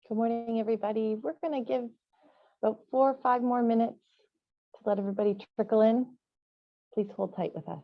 Good morning, everybody. We're going to give about 4 or 5 more minutes to let everybody trickle in. Please hold tight with us.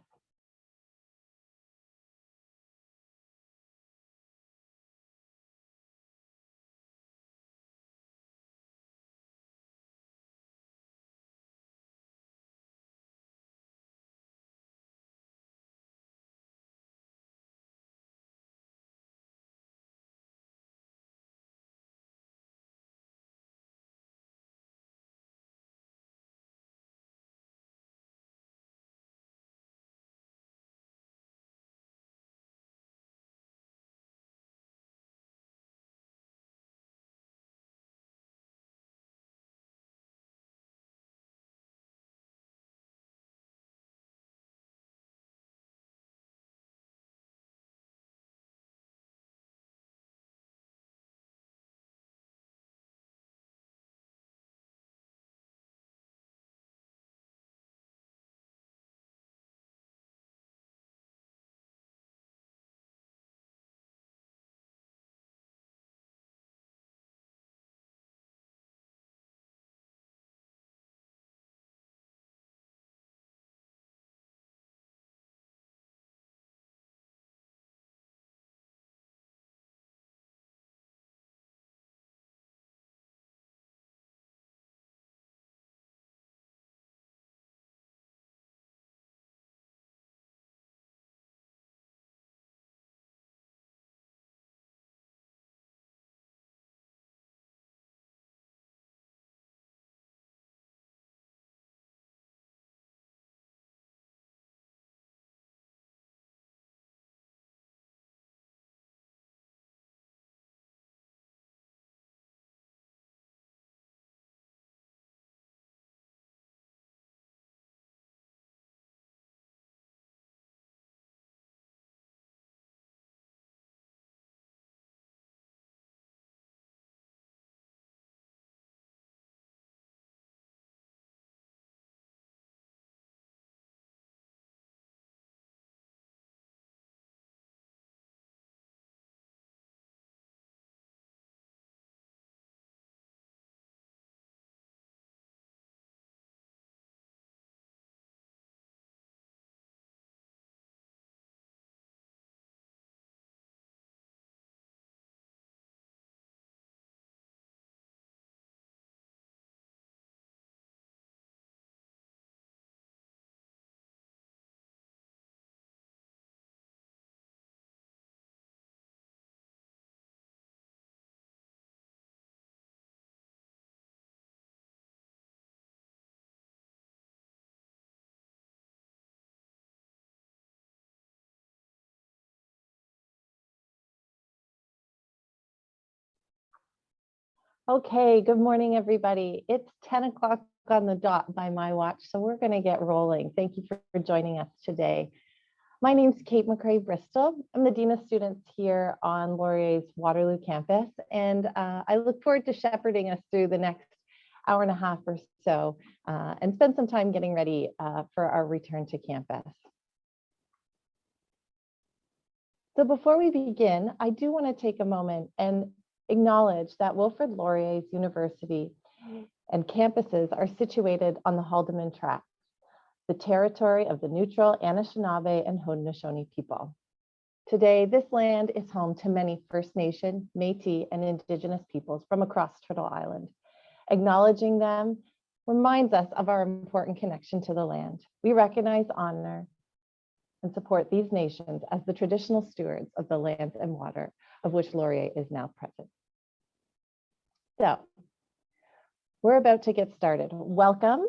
Okay, good morning, everybody. It's 10 o'clock on the dot by my watch, so we're going to get rolling. Thank you for joining us today. My name is Kate McRae Bristol. I'm the Dean of Students here on Laurier's Waterloo campus, and I look forward to shepherding us through the next hour and a half or so and spend some time getting ready for our return to campus. So before we begin, I do want to take a moment and acknowledge that Wilfrid Laurier's University and campuses are situated on the Haldimand Tract, the territory of the neutral Anishinaabe and Haudenosaunee people. Today, this land is home to many First Nation, Métis, and Indigenous peoples from across Turtle Island. Acknowledging them reminds us of our important connection to the land. We recognize, honor, and support these nations as the traditional stewards of the land and water of which Laurier is now present. So, we're about to get started. Welcome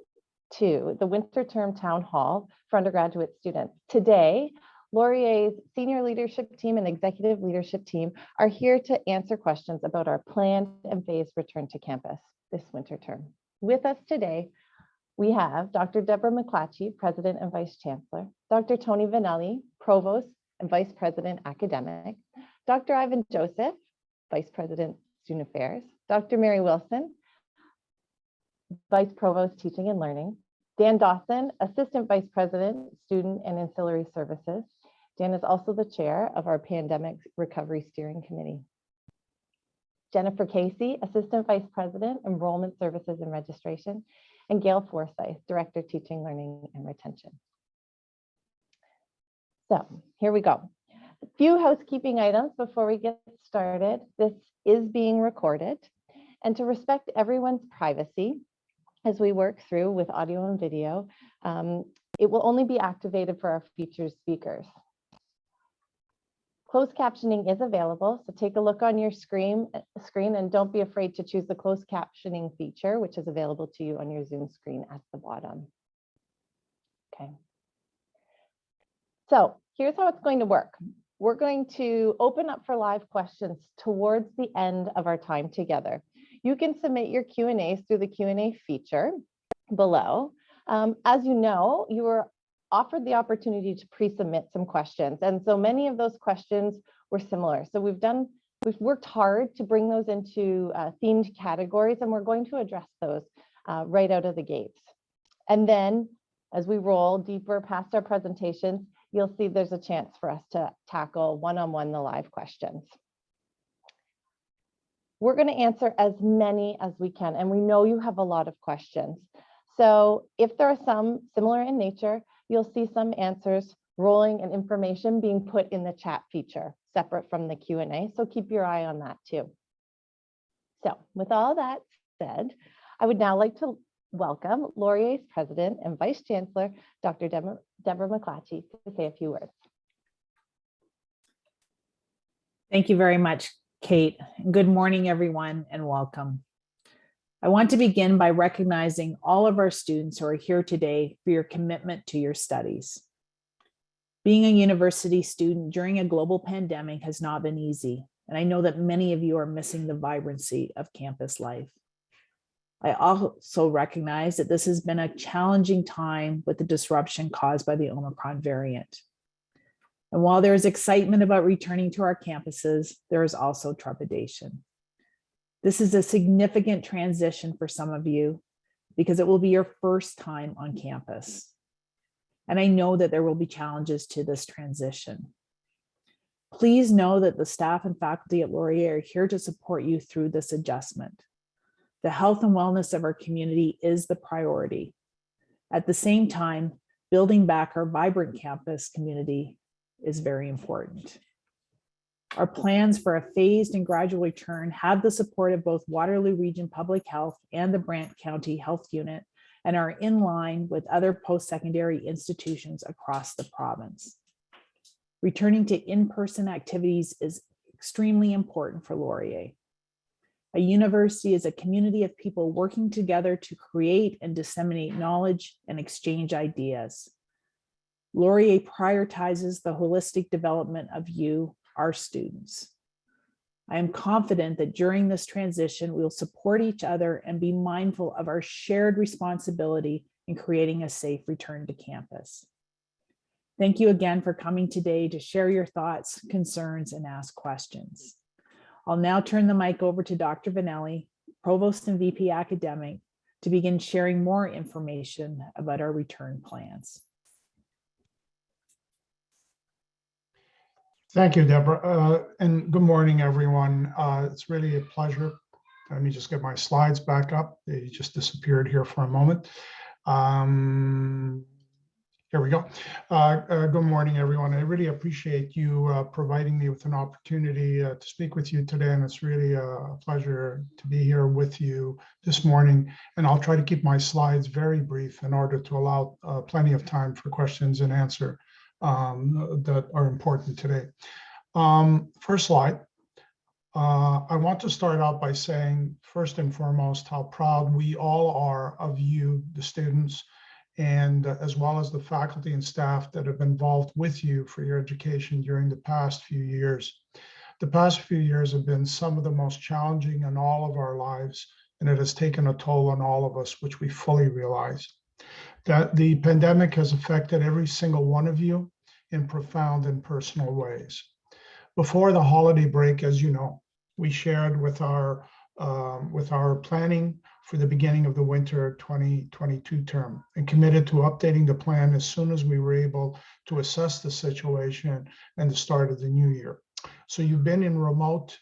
to the winter term town hall for undergraduate students. Today, Laurier's senior leadership team and executive leadership team are here to answer questions about our planned and phased return to campus this winter term. With us today, we have Dr. Deborah McClatchy, President and Vice Chancellor, Dr. Tony Vanelli, Provost and Vice President Academic, Dr. Ivan Joseph, Vice President Student Affairs, Dr. Mary Wilson, Vice Provost Teaching and Learning, Dan Dawson, Assistant Vice President, Student and Ancillary Services. Dan is also the chair of our Pandemic Recovery Steering Committee. Jennifer Casey, Assistant Vice President, Enrollment Services and Registration, and Gail Forsyth, Director, Teaching, Learning, and Retention. So here we go. A few housekeeping items before we get started. This is being recorded, and to respect everyone's privacy as we work through with audio and video, it will only be activated for our featured speakers. Closed captioning is available, so take a look on your screen and don't be afraid to choose the closed captioning feature, which is available to you on your Zoom screen at the bottom. Okay. So here's how it's going to work. We're going to open up for live questions towards the end of our time together. You can submit your Q&As through the Q&A feature below. As you know, you were offered the opportunity to pre-submit some questions. And so many of those questions were similar. So we've worked hard to bring those into themed categories, and we're going to address those right out of the gates. And then as we roll deeper past our presentations, you'll see there's a chance for us to tackle one-on-one the live questions. We're going to answer as many as we can, and we know you have a lot of questions. So if there are some similar in nature, you'll see some answers rolling and information being put in the chat feature, separate from the Q&A. So keep your eye on that too. So with all that said, I would now like to welcome Laurier's President and Vice Chancellor, Dr. Deborah McClatchy, to say a few words. Thank you very much, Kate. Good morning, everyone, and welcome. I want to begin by recognizing all of our students who are here today for your commitment to your studies. Being a university student during a global pandemic has not been easy, and I know that many of you are missing the vibrancy of campus life. I also recognize that this has been a challenging time with the disruption caused by the Omicron variant. And while there is excitement about returning to our campuses, there is also trepidation. This is a significant transition for some of you because it will be your first time on campus. And I know that there will be challenges to this transition. Please know that the staff and faculty at Laurier are here to support you through this adjustment. The health and wellness of our community is the priority. At the same time, building back our vibrant campus community is very important. Our plans for a phased and gradual return have the support of both Waterloo Region Public Health and the Brant County Health Unit and are in line with other post-secondary institutions across the province. Returning to in-person activities is extremely important for Laurier. A university is a community of people working together to create and disseminate knowledge and exchange ideas. Laurier prioritizes the holistic development of you, our students. I am confident that during this transition, we'll support each other and be mindful of our shared responsibility in creating a safe return to campus. Thank you again for coming today to share your thoughts, concerns, and ask questions. I'll now turn the mic over to Dr. Vanelli, Provost and VP Academic, to begin sharing more information about our return plans. Thank you, Deborah, and good morning, everyone. It's really a pleasure. Let me just get my slides back up. They just disappeared here for a moment. Here we go. Good morning, everyone. I really appreciate you providing me with an opportunity to speak with you today, and it's really a pleasure to be here with you this morning. And I'll try to keep my slides very brief in order to allow plenty of time for questions and answer that are important today. First slide. I want to start out by saying, first and foremost, how proud we all are of you, the students, and as well as the faculty and staff that have been involved with you for your education during the past few years. The past few years have been some of the most challenging in all of our lives, and it has taken a toll on all of us, which we fully realize. That the pandemic has affected every single one of you in profound and personal ways. Before the holiday break, as you know, we shared with our planning for the beginning of the winter 2022 term and committed to updating the plan as soon as we were able to assess the situation and the start of the new year. So you've been in remote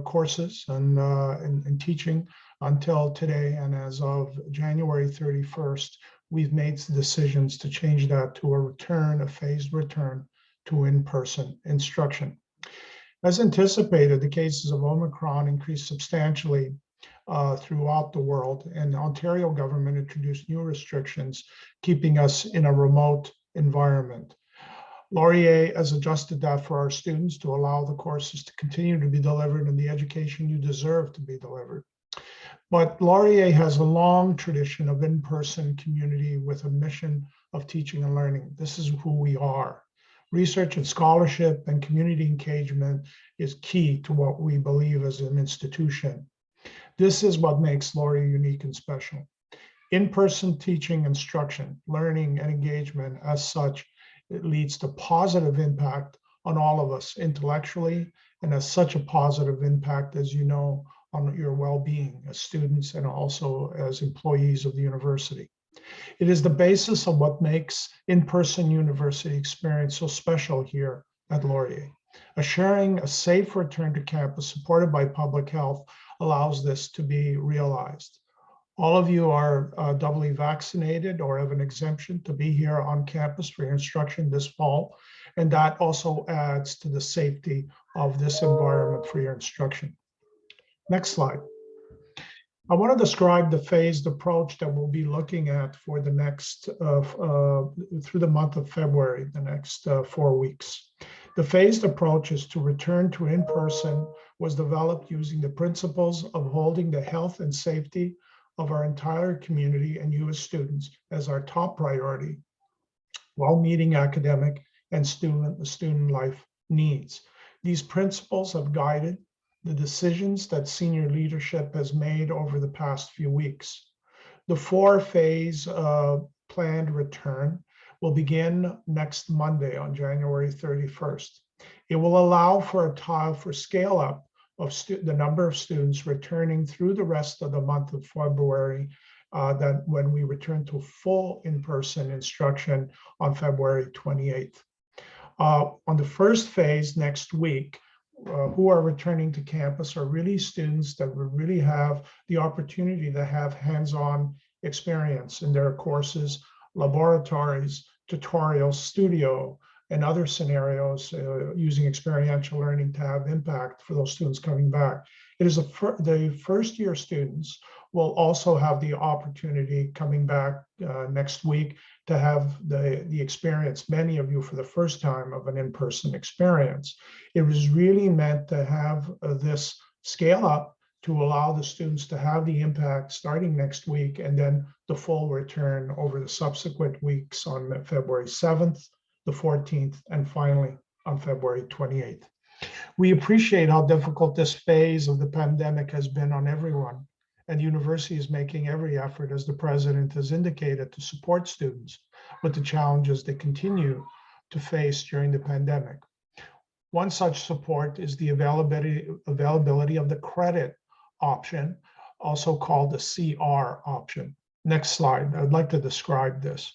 courses and teaching until today, and as of January 31st, we've made decisions to change that to a phased return to in-person instruction. As anticipated, the cases of Omicron increased substantially throughout the world, and the Ontario government introduced new restrictions, keeping us in a remote environment. Laurier has adjusted that for our students to allow the courses to continue to be delivered and the education you deserve to be delivered. But Laurier has a long tradition of in-person community with a mission of teaching and learning. This is who we are. Research and scholarship and community engagement is key to what we believe as an institution. This is what makes Laurier unique and special. In-person teaching, instruction, learning, and engagement as such, it leads to positive impact on all of us intellectually, and has such a positive impact, as you know, on your well-being as students and also as employees of the university. It is the basis of what makes in-person university experience so special here at Laurier. Assuring a safe return to campus supported by public health allows this to be realized. All of you are doubly vaccinated or have an exemption to be here on campus for your instruction this fall, and that also adds to the safety of this environment for your instruction. Next slide. I want to describe the phased approach that we'll be looking at for the next, through the month of February, the next 4 weeks. The phased approach is to return to in-person, was developed using the principles of holding the health and safety of our entire community and you as students as our top priority, while meeting academic and student life needs. These principles have guided the decisions that senior leadership has made over the past few weeks. The 4-phase planned return will begin next Monday on January 31st. It will allow for scale up of the number of students returning through the rest of the month of February, that when we return to full in-person instruction on February 28th. On the first phase next week, who are returning to campus are really students that will really have the opportunity to have hands-on experience in their courses, laboratories, tutorials, studio, and other scenarios using experiential learning to have impact for those students coming back. It is the first year students will also have the opportunity coming back next week to have the experience, many of you for the first time, of an in-person experience. It was really meant to have this scale up to allow the students to have the impact starting next week, and then the full return over the subsequent weeks on February 7th, the 14th, and finally on February 28th. We appreciate how difficult this phase of the pandemic has been on everyone, and the university is making every effort, as the president has indicated, to support students with the challenges they continue to face during the pandemic. One such support is the availability of the credit option, also called the CR option. Next slide. I'd like to describe this.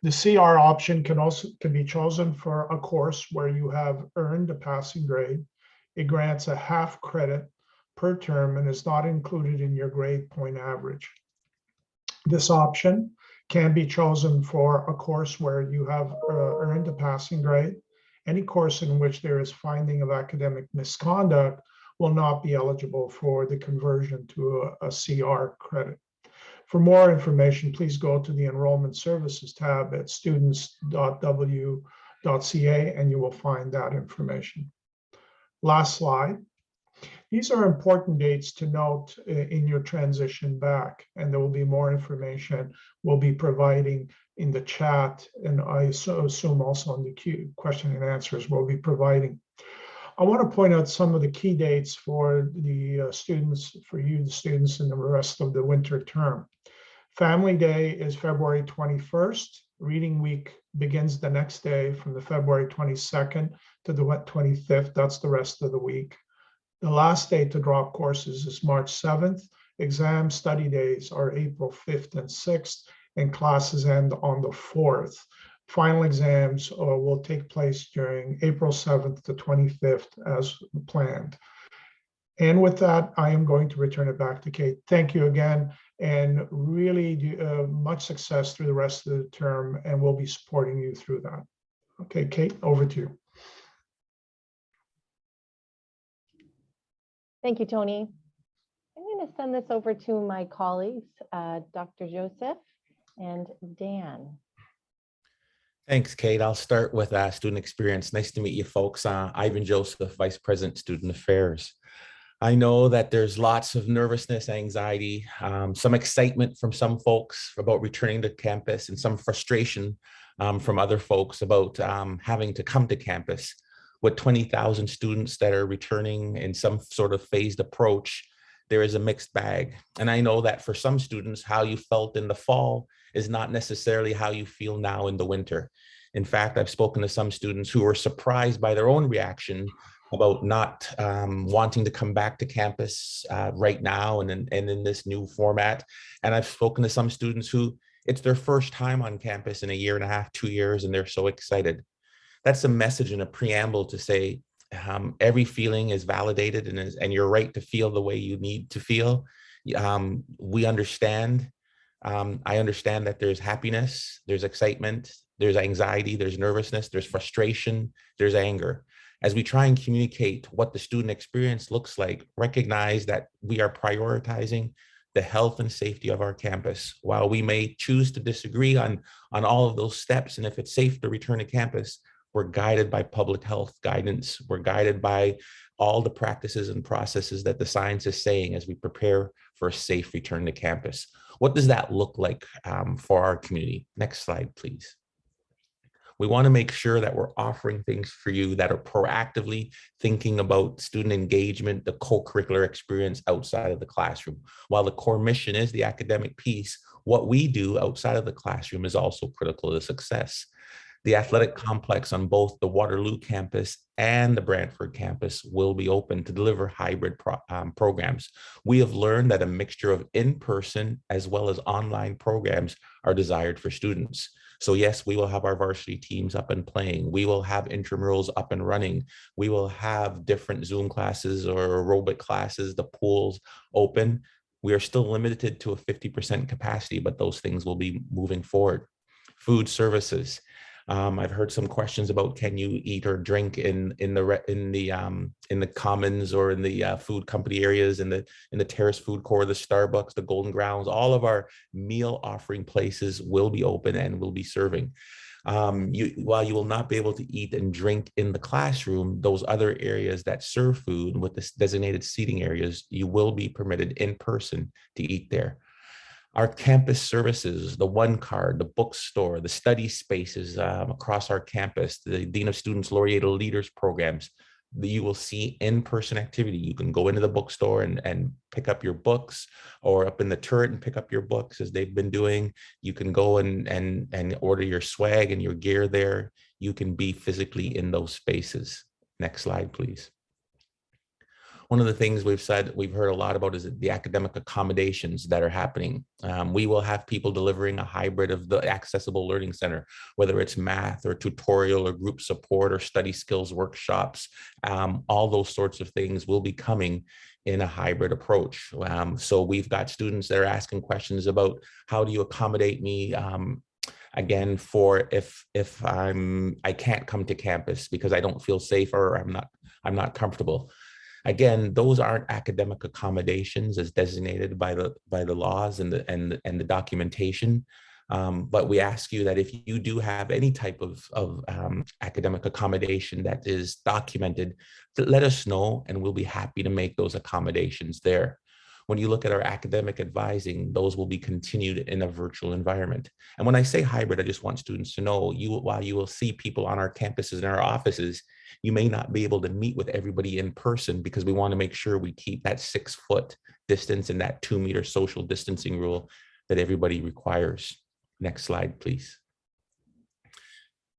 The CR option can be chosen for a course where you have earned a passing grade. It grants a half credit per term and is not included in your grade point average. This option can be chosen for a course where you have earned a passing grade. Any course in which there is finding of academic misconduct will not be eligible for the conversion to a CR credit. For more information, please go to the Enrollment Services tab at students.w.ca and you will find that information. Last slide. These are important dates to note in your transition back, and there will be more information we'll be providing in the chat, and I assume also on the question and answers we'll be providing. I want to point out some of the key dates for the students, for you, the students, in the rest of the winter term. Family Day is February 21st. Reading Week begins the next day from the February 22nd to the 25th. That's the rest of the week. The last day to drop courses is March 7th. Exam study days are April 5th and 6th, and classes end on the 4th. final exams will take place during April 7th to 25th as planned. And with that, I am going to return it back to Kate. Thank you again, and really much success through the rest of the term, and we'll be supporting you through that. Okay, Kate, over to you. Thank you, Tony. I'm going to send this over to my colleagues, Dr. Joseph and Dan. Thanks, Kate. I'll start with student experience. Nice to meet you folks. Ivan Joseph, Vice President, Student Affairs. I know that there's lots of nervousness, anxiety, some excitement from some folks about returning to campus, and some frustration from other folks about having to come to campus. With 20,000 students that are returning in some sort of phased approach, there is a mixed bag. And I know that for some students, how you felt in the fall is not necessarily how you feel now in the winter. In fact, I've spoken to some students who were surprised by their own reaction about not wanting to come back to campus right now and in this new format. And I've spoken to some students who it's their first time on campus in a year and a half, 2 years, and they're so excited. That's a message and a preamble to say every feeling is validated, and you're right to feel the way you need to feel. We understand. I understand that there's happiness, there's excitement, there's anxiety, there's nervousness, there's frustration, there's anger. As we try and communicate what the student experience looks like, recognize that we are prioritizing the health and safety of our campus. While we may choose to disagree on all of those steps, and if it's safe to return to campus, we're guided by public health guidance. We're guided by all the practices and processes that the science is saying as we prepare for a safe return to campus. What does that look like for our community? Next slide, please. We want to make sure that we're offering things for you that are proactively thinking about student engagement, the co-curricular experience outside of the classroom. While the core mission is the academic piece, what we do outside of the classroom is also critical to success. The athletic complex on both the Waterloo campus and the Brantford campus will be open to deliver hybrid programs. We have learned that a mixture of in-person as well as online programs are desired for students. So yes, we will have our varsity teams up and playing. We will have intramurals up and running. We will have different Zoom classes or aerobic classes, the pools open. We are still limited to a 50% capacity, but those things will be moving forward. Food services. I've heard some questions about can you eat or drink in the commons or in the food company areas, in the terrace food court, the Starbucks, the Golden Grounds. All of our meal offering places will be open and will be serving. While you will not be able to eat and drink in the classroom, those other areas that serve food with the designated seating areas, you will be permitted in person to eat there. Our campus services, the One Card, the bookstore, the study spaces across our campus, the Dean of Students Laureate Leaders programs, you will see in-person activity. You can go into the bookstore and pick up your books, or up in the turret and pick up your books as they've been doing. You can go and order your swag and your gear there. You can be physically in those spaces. Next slide, please. One of the things we've heard a lot about is the academic accommodations that are happening. We will have people delivering a hybrid of the Accessible Learning Center, whether it's math or tutorial or group support or study skills workshops. All those sorts of things will be coming in a hybrid approach. So we've got students that are asking questions about how do you accommodate me again, for if I can't come to campus because I don't feel safe or I'm not comfortable. Again, those aren't academic accommodations as designated by the laws and the documentation. But we ask you that if you do have any type of academic accommodation that is documented, let us know and we'll be happy to make those accommodations there. When you look at our academic advising, those will be continued in a virtual environment. And when I say hybrid, I just want students to know while you will see people on our campuses and our offices, you may not be able to meet with everybody in person because we want to make sure we keep that 6-foot distance and that 2-meter social distancing rule that everybody requires. Next slide, please.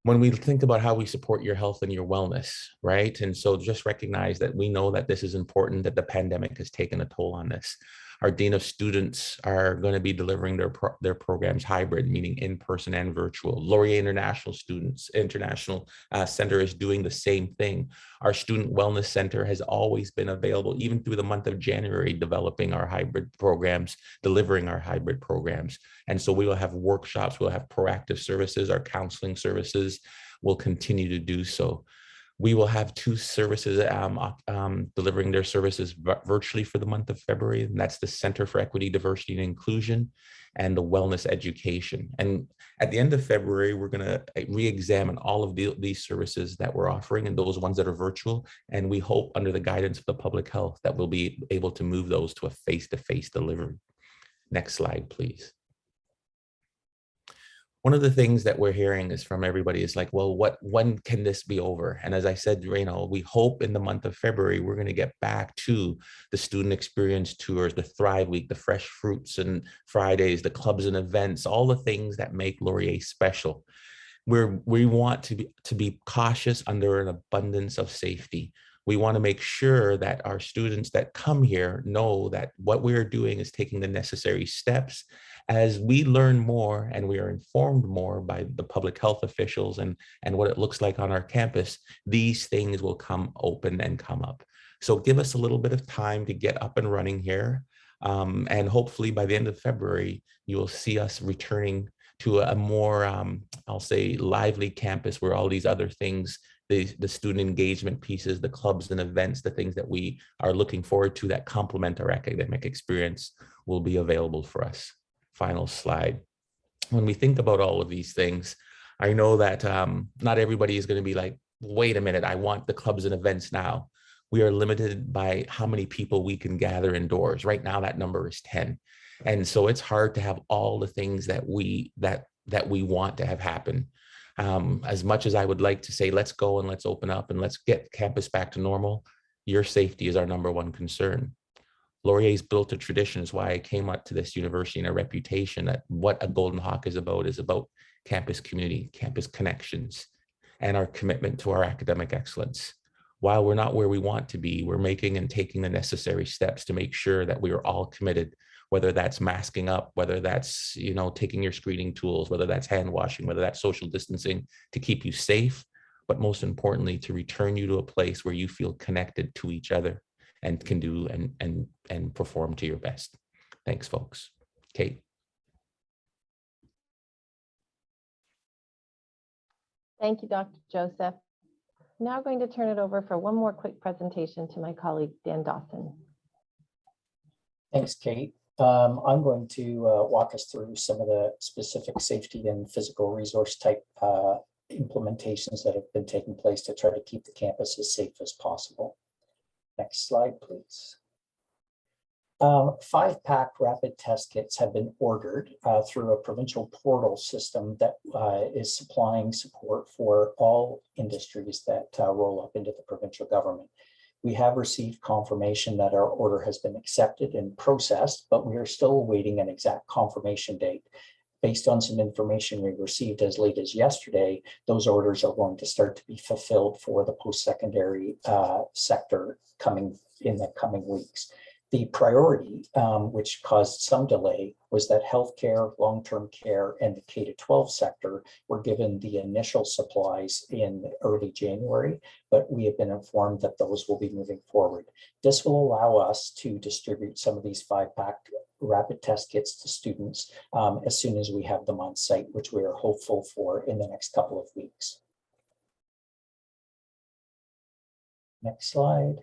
When we think about how we support your health and your wellness, right? And so just recognize that we know that this is important, that the pandemic has taken a toll on this. Our Dean of Students are going to be delivering their programs hybrid, meaning in person and virtual. Laurier International Center is doing the same thing. Our Student Wellness Center has always been available, even through the month of January, developing our hybrid programs, delivering our hybrid programs. And so we will have workshops, we'll have proactive services, our counseling services will continue to do so. We will have two services delivering their services virtually for the month of February, and that's the Center for Equity, Diversity, and Inclusion and the Wellness Education. And at the end of February, we're going to re-examine all of these services that we're offering and those ones that are virtual. And we hope, under the guidance of the public health, that we'll be able to move those to a face-to-face delivery. Next slide, please. One of the things that we're hearing is from everybody is like, well, when can this be over? And as I said, we hope in the month of February, we're going to get back to the student experience tours, the Thrive Week, the Fresh Fruits and Fridays, the clubs and events, all the things that make Laurier special. We want to be cautious under an abundance of safety. We want to make sure that our students that come here know that what we're doing is taking the necessary steps. As we learn more and we are informed more by the public health officials and what it looks like on our campus, these things will come open and come up. So give us a little bit of time to get up and running here. And hopefully by the end of February, you will see us returning to a more, I'll say, lively campus where all these other things, the student engagement pieces, the clubs and events, the things that we are looking forward to that complement our academic experience will be available for us. Final slide. When we think about all of these things, I know that not everybody is going to be like, wait a minute, I want the clubs and events now. We are limited by how many people we can gather indoors. Right now, that number is 10. And so it's hard to have all the things that we want to have happen. As much as I would like to say, let's go and let's open up and let's get campus back to normal, your safety is our number one concern. Laurier's built a tradition, is why I came up to this university, and a reputation that what a Golden Hawk is about campus community, campus connections, and our commitment to our academic excellence. While we're not where we want to be, we're making and taking the necessary steps to make sure that we are all committed, whether that's masking up, whether that's, taking your screening tools, whether that's hand washing, whether that's social distancing to keep you safe, but most importantly, to return you to a place where you feel connected to each other and can do and perform to your best. Thanks, folks. Kate. Thank you, Dr. Joseph. Now going to turn it over for one more quick presentation to my colleague, Dan Dawson. Thanks, Kate. I'm going to walk us through some of the specific safety and physical resource type implementations that have been taking place to try to keep the campus as safe as possible. Next slide, please. 5-pack rapid test kits have been ordered through a provincial portal system that is supplying support for all industries that roll up into the provincial government. We have received confirmation that our order has been accepted and processed, but we are still awaiting an exact confirmation date. Based on some information we received as late as yesterday, those orders are going to start to be fulfilled for the post-secondary sector in the coming weeks. The priority, which caused some delay, was that healthcare, long-term care, and the K-12 sector were given the initial supplies in early January, but we have been informed that those will be moving forward. This will allow us to distribute some of these 5-pack rapid test kits to students as soon as we have them on site, which we are hopeful for in the next couple of weeks. Next slide.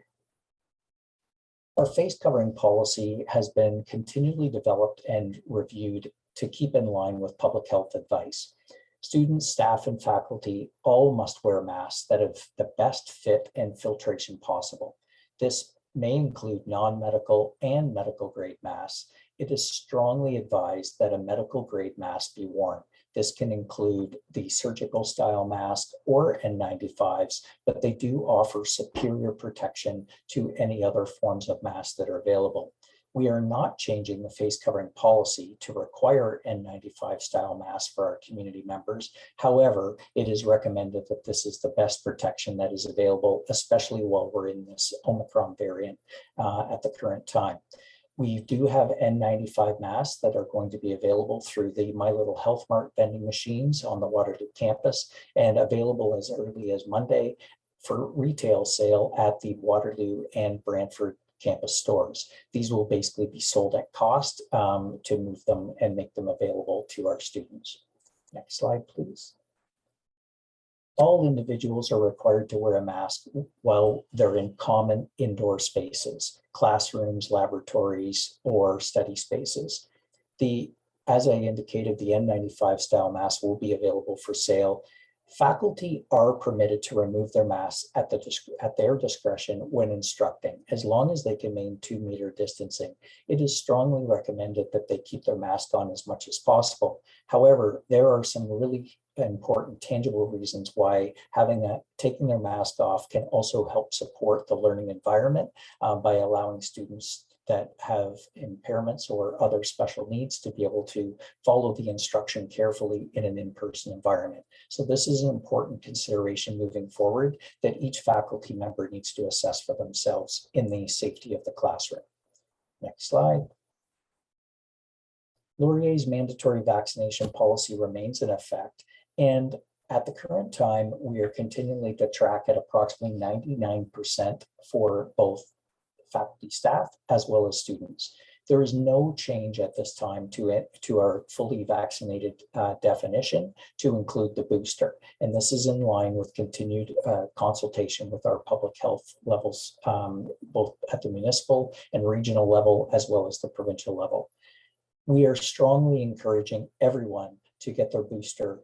Our face covering policy has been continually developed and reviewed to keep in line with public health advice. Students, staff, and faculty all must wear masks that have the best fit and filtration possible. This may include non-medical and medical grade masks. It is strongly advised that a medical grade mask be worn. This can include the surgical style mask or N95s, but they do offer superior protection to any other forms of masks that are available. We are not changing the face covering policy to require N95 style masks for our community members. However, it is recommended that this is the best protection that is available, especially while we're in this Omicron variant at the current time. We do have N95 masks that are going to be available through the My Little Health Mart vending machines on the Waterloo campus and available as early as Monday for retail sale at the Waterloo and Brantford campus stores. These will basically be sold at cost to move them and make them available to our students. Next slide, please. All individuals are required to wear a mask while they're in common indoor spaces, classrooms, laboratories, or study spaces. As I indicated, the N95 style mask will be available for sale. Faculty are permitted to remove their masks at their discretion when instructing, as long as they can maintain 2-meter distancing. It is strongly recommended that they keep their mask on as much as possible. However, there are some really important tangible reasons why taking their mask off can also help support the learning environment by allowing students that have impairments or other special needs to be able to follow the instruction carefully in an in-person environment. So this is an important consideration moving forward that each faculty member needs to assess for themselves in the safety of the classroom. Next slide. Laurier's mandatory vaccination policy remains in effect, and at the current time, we are continuing to track at approximately 99% for both faculty, staff, as well as students. There is no change at this time to our fully vaccinated definition to include the booster. And this is in line with continued consultation with our public health levels, both at the municipal and regional level, as well as the provincial level. We are strongly encouraging everyone to get their booster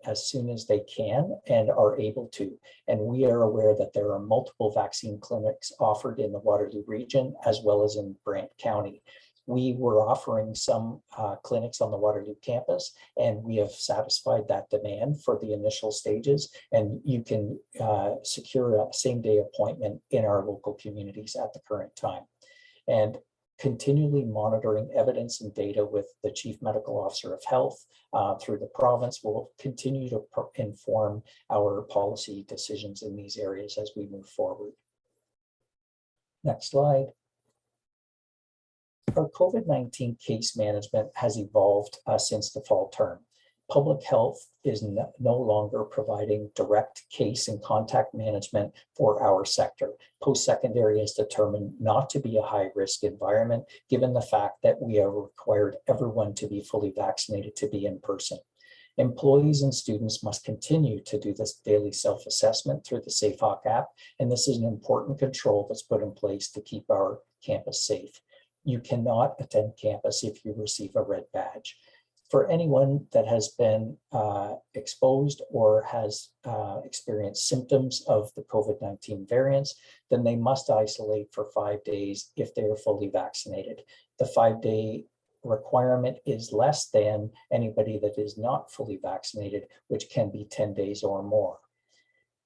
as soon as they can and are able to. And we are aware that there are multiple vaccine clinics offered in the Waterloo region, as well as in Brant County. We were offering some clinics on the Waterloo campus, and we have satisfied that demand for the initial stages. And you can secure a same-day appointment in our local communities at the current time. And continually monitoring evidence and data with the Chief Medical Officer of Health through the province will continue to inform our policy decisions in these areas as we move forward. Next slide. Our COVID-19 case management has evolved since the fall term. Public health is no longer providing direct case and contact management for our sector. Post-secondary is determined not to be a high-risk environment, given the fact that we have required everyone to be fully vaccinated to be in person. Employees and students must continue to do this daily self-assessment through the SafeHawk app, and this is an important control that's put in place to keep our campus safe. You cannot attend campus if you receive a red badge. For anyone that has been exposed or has experienced symptoms of the COVID-19 variants, then they must isolate for 5 days if they are fully vaccinated. The 5-day requirement is less than anybody that is not fully vaccinated, which can be 10 days or more.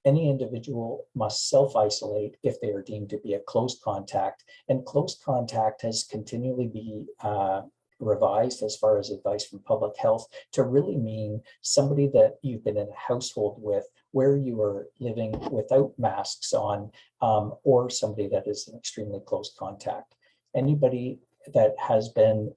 Any individual must self-isolate if they are deemed to be a close contact, and close contact has continually been revised as far as advice from public health to really mean somebody that you've been in a household with where you are living without masks on, or somebody that is an extremely close contact. Anybody that has been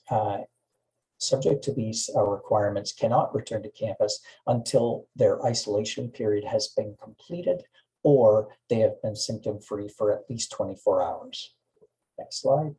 subject to these requirements cannot return to campus until their isolation period has been completed or they have been symptom-free for at least 24 hours. Next slide.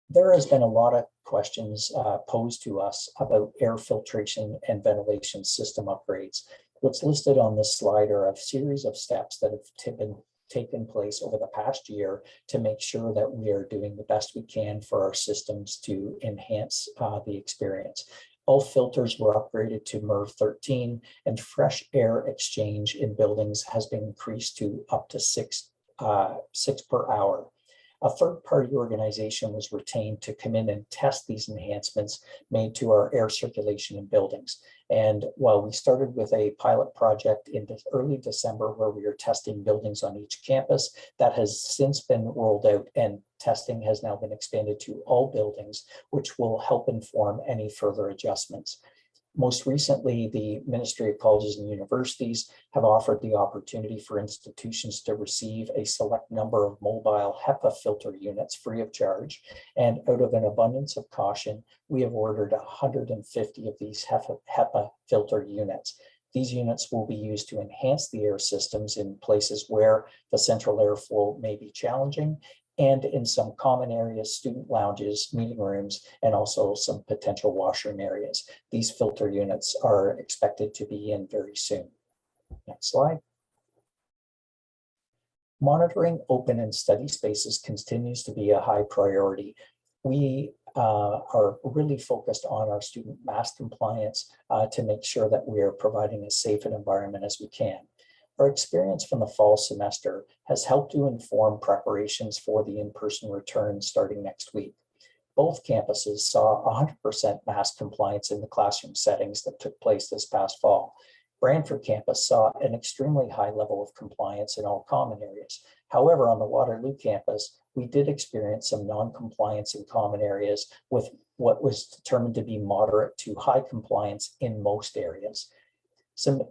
There has been a lot of questions posed to us about air filtration and ventilation system upgrades. What's listed on this slide are a series of steps that have been taken place over the past year to make sure that we are doing the best we can for our systems to enhance the experience. All filters were upgraded to MERV 13, and fresh air exchange in buildings has been increased to up to six per hour. A third-party organization was retained to come in and test these enhancements made to our air circulation in buildings. And while we started with a pilot project in early December where we are testing buildings on each campus, that has since been rolled out and testing has now been expanded to all buildings, which will help inform any further adjustments. Most recently, the Ministry of Colleges and Universities have offered the opportunity for institutions to receive a select number of mobile HEPA filter units free of charge. And out of an abundance of caution, we have ordered 150 of these HEPA filter units. These units will be used to enhance the air systems in places where the central airflow may be challenging, and in some common areas, student lounges, meeting rooms, and also some potential washroom areas. These filter units are expected to be in very soon. Next slide. Monitoring open and study spaces continues to be a high priority. We are really focused on our student mask compliance to make sure that we are providing as safe an environment as we can. Our experience from the fall semester has helped to inform preparations for the in-person return starting next week. Both campuses saw 100% mask compliance in the classroom settings that took place this past fall. Brantford campus saw an extremely high level of compliance in all common areas. However, on the Waterloo campus, we did experience some non-compliance in common areas with what was determined to be moderate to high compliance in most areas. Some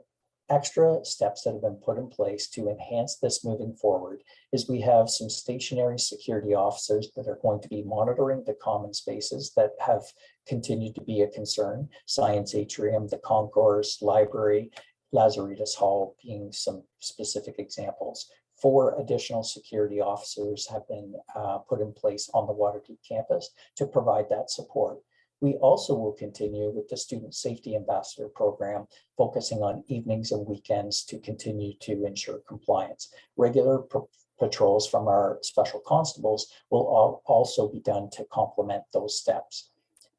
extra steps that have been put in place to enhance this moving forward is we have some stationary security officers that are going to be monitoring the common spaces that have continued to be a concern. Science atrium, the concourse, library, Lazaridis Hall being some specific examples. 4 additional security officers have been put in place on the Waterloo campus to provide that support. We also will continue with the Student Safety Ambassador program, focusing on evenings and weekends to continue to ensure compliance. Regular patrols from our special constables will also be done to complement those steps.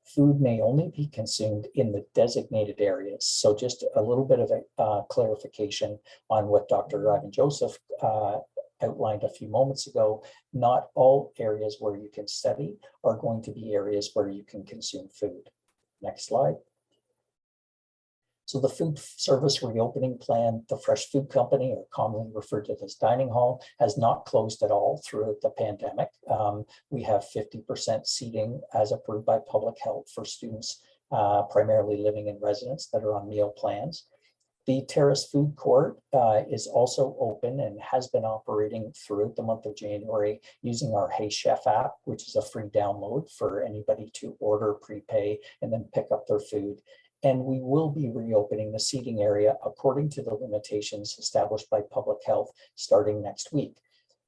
Food may only be consumed in the designated areas. So just a little bit of a clarification on what Dr. Ivan Joseph outlined a few moments ago. Not all areas where you can study are going to be areas where you can consume food. Next slide. So the food service reopening plan, the Fresh Food Company, or commonly referred to as dining hall, has not closed at all throughout the pandemic. We have 50% seating as approved by public health for students primarily living in residence that are on meal plans. The Terrace Food Court is also open and has been operating throughout the month of January using our Hey Chef app, which is a free download for anybody to order, prepay, and then pick up their food. And we will be reopening the seating area according to the limitations established by public health starting next week.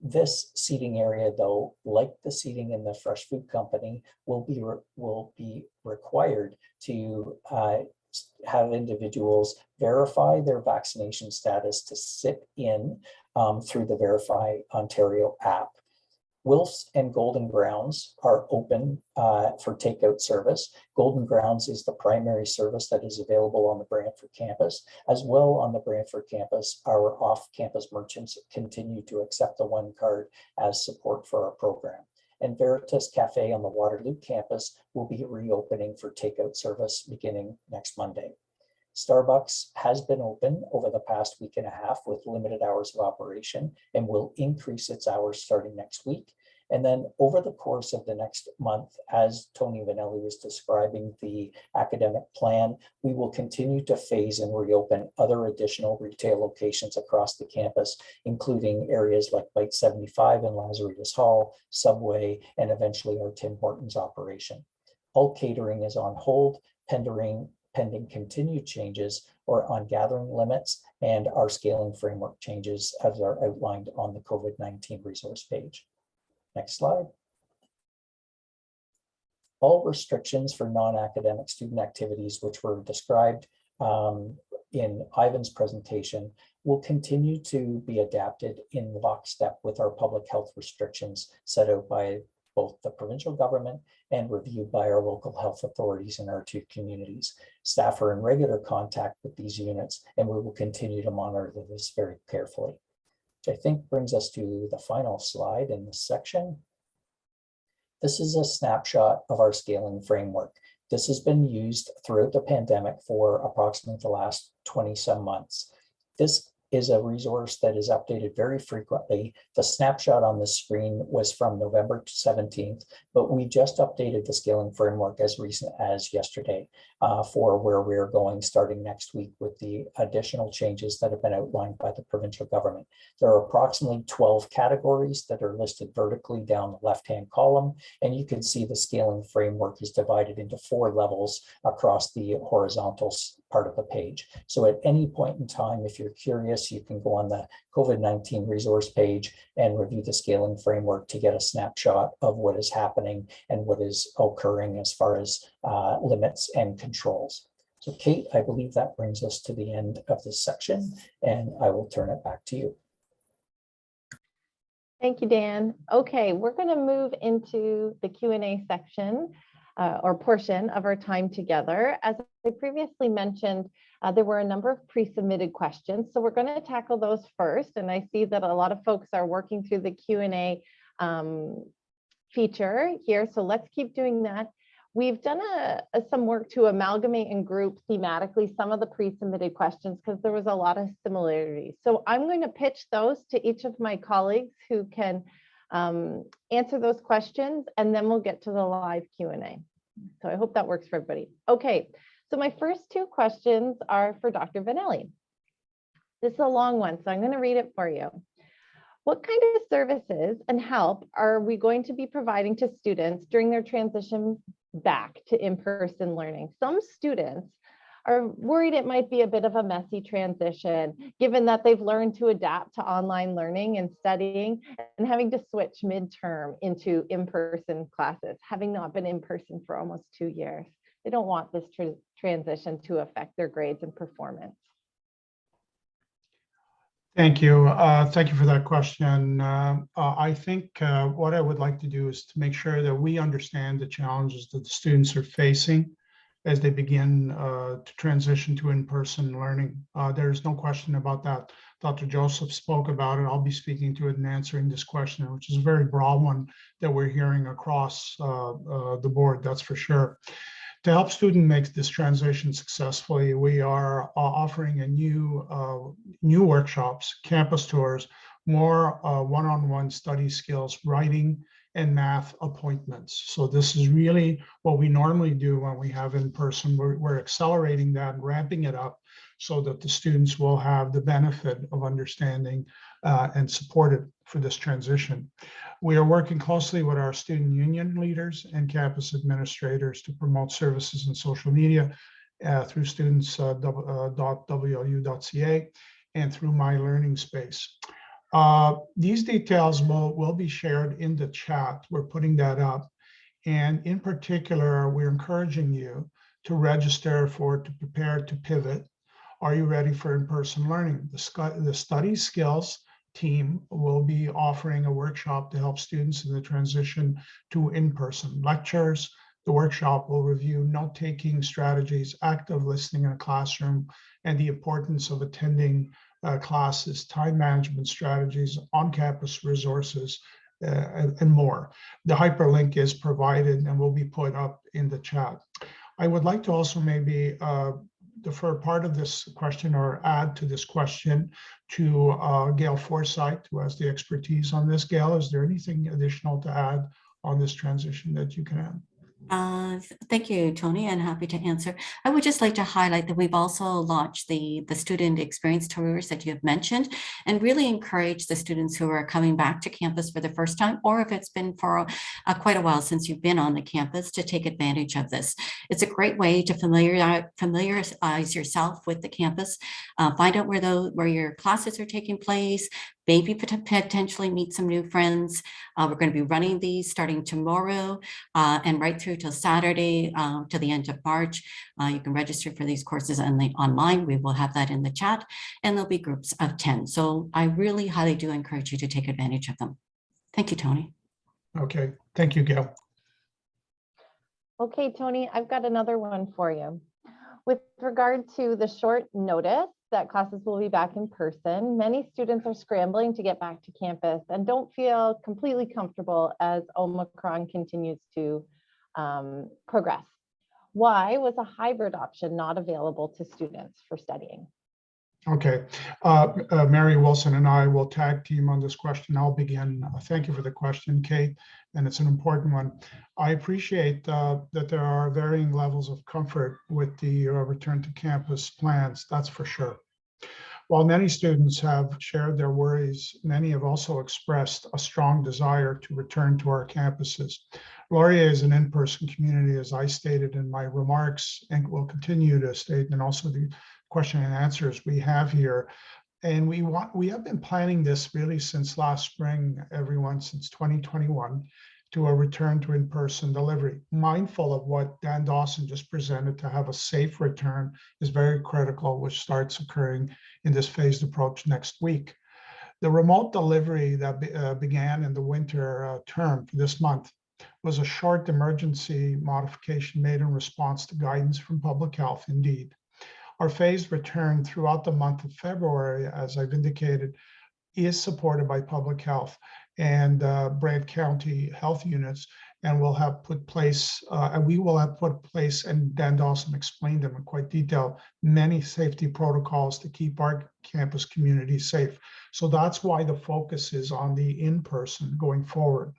This seating area, though, like the seating in the Fresh Food Company, will be required to have individuals verify their vaccination status to sit in through the Verify Ontario app. Wilf's and Golden Grounds are open for takeout service. Golden Grounds is the primary service that is available on the Brantford campus. As well, on the Brantford campus, our off-campus merchants continue to accept the One Card as support for our program. And Veritas Cafe on the Waterloo campus will be reopening for takeout service beginning next Monday. Starbucks has been open over the past week and a half with limited hours of operation and will increase its hours starting next week. And then over the course of the next month, as Tony Vanelli was describing the academic plan, we will continue to phase and reopen other additional retail locations across the campus, including areas like Bite 75 and Lazaridis Hall, Subway, and eventually our Tim Hortons operation. All catering is on hold, pending continued changes or on gathering limits and our scaling framework changes as are outlined on the COVID-19 resource page. Next slide. All restrictions for non-academic student activities, which were described in Ivan's presentation, will continue to be adapted in lockstep with our public health restrictions set out by both the provincial government and reviewed by our local health authorities in our 2 communities. Staff are in regular contact with these units, and we will continue to monitor this very carefully. Which I think brings us to the final slide in this section. This is a snapshot of our scaling framework. This has been used throughout the pandemic for approximately the last 20 some months. This is a resource that is updated very frequently. The snapshot on the screen was from November 17th, but we just updated the scaling framework as recent as yesterday for where we're going starting next week with the additional changes that have been outlined by the provincial government. There are approximately 12 categories that are listed vertically down the left-hand column, and you can see the scaling framework is divided into 4 levels across the horizontal part of the page. So at any point in time, if you're curious, you can go on the COVID-19 resource page and review the scaling framework to get a snapshot of what is happening and what is occurring as far as limits and controls. So Kate, I believe that brings us to the end of this section, and I will turn it back to you. Thank you, Dan. Okay, we're going to move into the Q&A section or portion of our time together. As I previously mentioned, there were a number of pre-submitted questions, so we're going to tackle those first. And I see that a lot of folks are working through the Q&A feature here, so let's keep doing that. We've done some work to amalgamate and group thematically some of the pre-submitted questions because there was a lot of similarities. So I'm going to pitch those to each of my colleagues who can answer those questions, and then we'll get to the live Q&A. So I hope that works for everybody. Okay, so my first 2 questions are for Dr. Vanelli. This is a long one, so I'm going to read it for you. What kind of services and help are we going to be providing to students during their transition back to in-person learning? Some students are worried it might be a bit of a messy transition, given that they've learned to adapt to online learning and studying and having to switch midterm into in-person classes, having not been in person for almost 2 years. They don't want this transition to affect their grades and performance. Thank you. Thank you for that question. I think what I would like to do is to make sure that we understand the challenges that the students are facing as they begin to transition to in-person learning. There's no question about that. Dr. Joseph spoke about it. I'll be speaking to it and answering this question, which is a very broad one that we're hearing across the board, that's for sure. To help students make this transition successfully, we are offering a new workshops, campus tours, more one-on-one study skills, writing, and math appointments. So this is really what we normally do when we have in person. We're accelerating that and ramping it up so that the students will have the benefit of understanding and supported for this transition. We are working closely with our student union leaders and campus administrators to promote services in social media through students.wlu.ca and through My Learning Space. These details will be shared in the chat. We're putting that up. And in particular, we're encouraging you to register to prepare to pivot. Are you ready for in-person learning? The study skills team will be offering a workshop to help students in the transition to in-person lectures. The workshop will review note-taking strategies, active listening in a classroom, and the importance of attending classes, time management strategies, on-campus resources, and more. The hyperlink is provided and will be put up in the chat. I would like to also maybe defer part of this question or add to this question to Gail Forsyth, who has the expertise on this. Gail, is there anything additional to add on this transition that you can add? Thank you, Tony, and happy to answer. I would just like to highlight that we've also launched the student experience tours that you have mentioned, and really encourage the students who are coming back to campus for the first time, or if it's been for quite a while since you've been on the campus, to take advantage of this. It's a great way to familiarize yourself with the campus, find out where your classes are taking place, maybe potentially meet some new friends. We're going to be running these starting tomorrow and right through till Saturday to the end of March. You can register for these courses online. We will have that in the chat, and there'll be groups of 10. So I really highly do encourage you to take advantage of them. Thank you, Tony. Okay, thank you, Gail. Okay, Tony, I've got another one for you. With regard to the short notice that classes will be back in person, many students are scrambling to get back to campus and don't feel completely comfortable as Omicron continues to progress. Why was a hybrid option not available to students for studying? Okay. Mary Wilson and I will tag team on this question. I'll begin. Thank you for the question, Kate, and it's an important one. I appreciate that there are varying levels of comfort with the return to campus plans, that's for sure. While many students have shared their worries, many have also expressed a strong desire to return to our campuses. Laurier is an in-person community, as I stated in my remarks, and will continue to state, and also the question and answers we have here. And we have been planning this really since last spring, everyone, since 2021, to a return to in-person delivery. Mindful of what Dan Dawson just presented, to have a safe return is very critical, which starts occurring in this phased approach next week. The remote delivery that began in the winter term for this month was a short emergency modification made in response to guidance from public health, indeed. Our phased return throughout the month of February, as I've indicated, is supported by public health and Brant County health units, and will have put place, and we will have put place, and Dan Dawson explained them in quite detail, many safety protocols to keep our campus community safe. So that's why the focus is on the in-person going forward.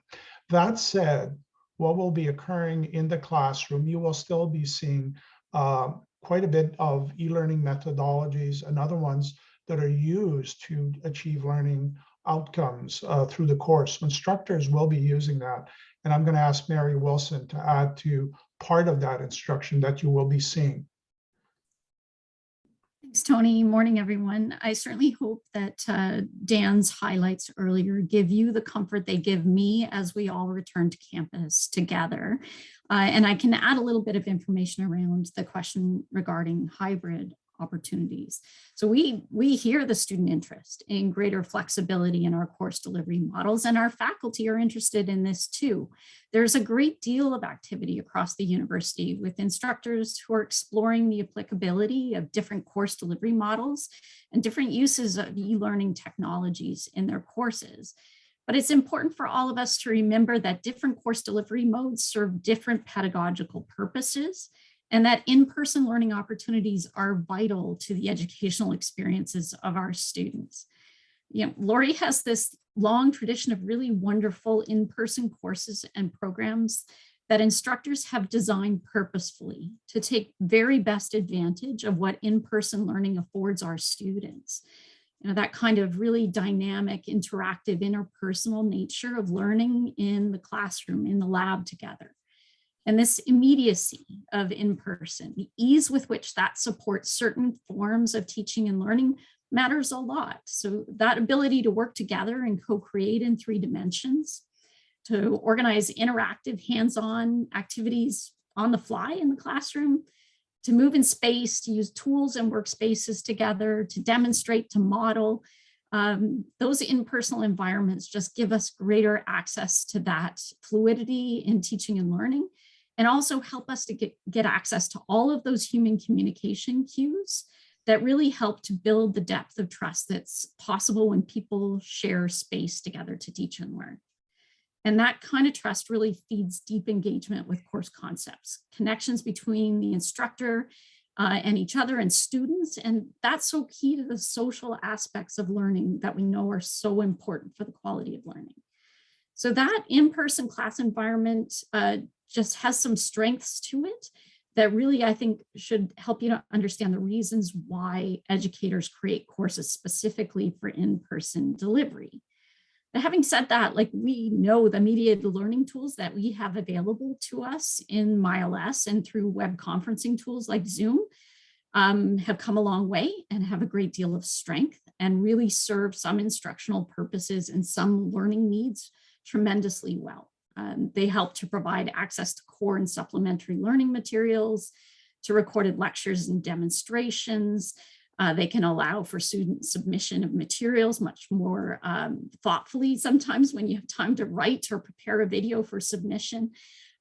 That said, what will be occurring in the classroom, you will still be seeing quite a bit of e-learning methodologies and other ones that are used to achieve learning outcomes through the course. Instructors will be using that. And I'm going to ask Mary Wilson to add to part of that instruction that you will be seeing. Thanks, Tony. Morning, everyone. I certainly hope that Dan's highlights earlier give you the comfort they give me as we all return to campus together. And I can add a little bit of information around the question regarding hybrid opportunities. So we hear the student interest in greater flexibility in our course delivery models, and our faculty are interested in this too. There's a great deal of activity across the university with instructors who are exploring the applicability of different course delivery models and different uses of e-learning technologies in their courses. But it's important for all of us to remember that different course delivery modes serve different pedagogical purposes, and that in-person learning opportunities are vital to the educational experiences of our students. You know, Laurier has this long tradition of really wonderful in-person courses and programs that instructors have designed purposefully to take very best advantage of what in-person learning affords our students. You know, that kind of really dynamic, interactive, interpersonal nature of learning in the classroom, in the lab together. And this immediacy of in-person, the ease with which that supports certain forms of teaching and learning matters a lot. So that ability to work together and co-create in 3 dimensions, to organize interactive hands-on activities on the fly in the classroom, to move in space, to use tools and workspaces together, to demonstrate, to model. Those in-person environments just give us greater access to that fluidity in teaching and learning, and also help us to get access to all of those human communication cues that really help to build the depth of trust that's possible when people share space together to teach and learn. And that kind of trust really feeds deep engagement with course concepts, connections between the instructor and each other and students. And that's so key to the social aspects of learning that we know are so important for the quality of learning. So that in-person class environment just has some strengths to it that really, I think, should help you to understand the reasons why educators create courses specifically for in-person delivery. But having said that, like, we know the mediated learning tools that we have available to us in MyLS and through web conferencing tools like Zoom have come a long way and have a great deal of strength and really serve some instructional purposes and some learning needs tremendously well. They help to provide access to core and supplementary learning materials, to recorded lectures and demonstrations. They can allow for student submission of materials much more thoughtfully sometimes when you have time to write or prepare a video for submission.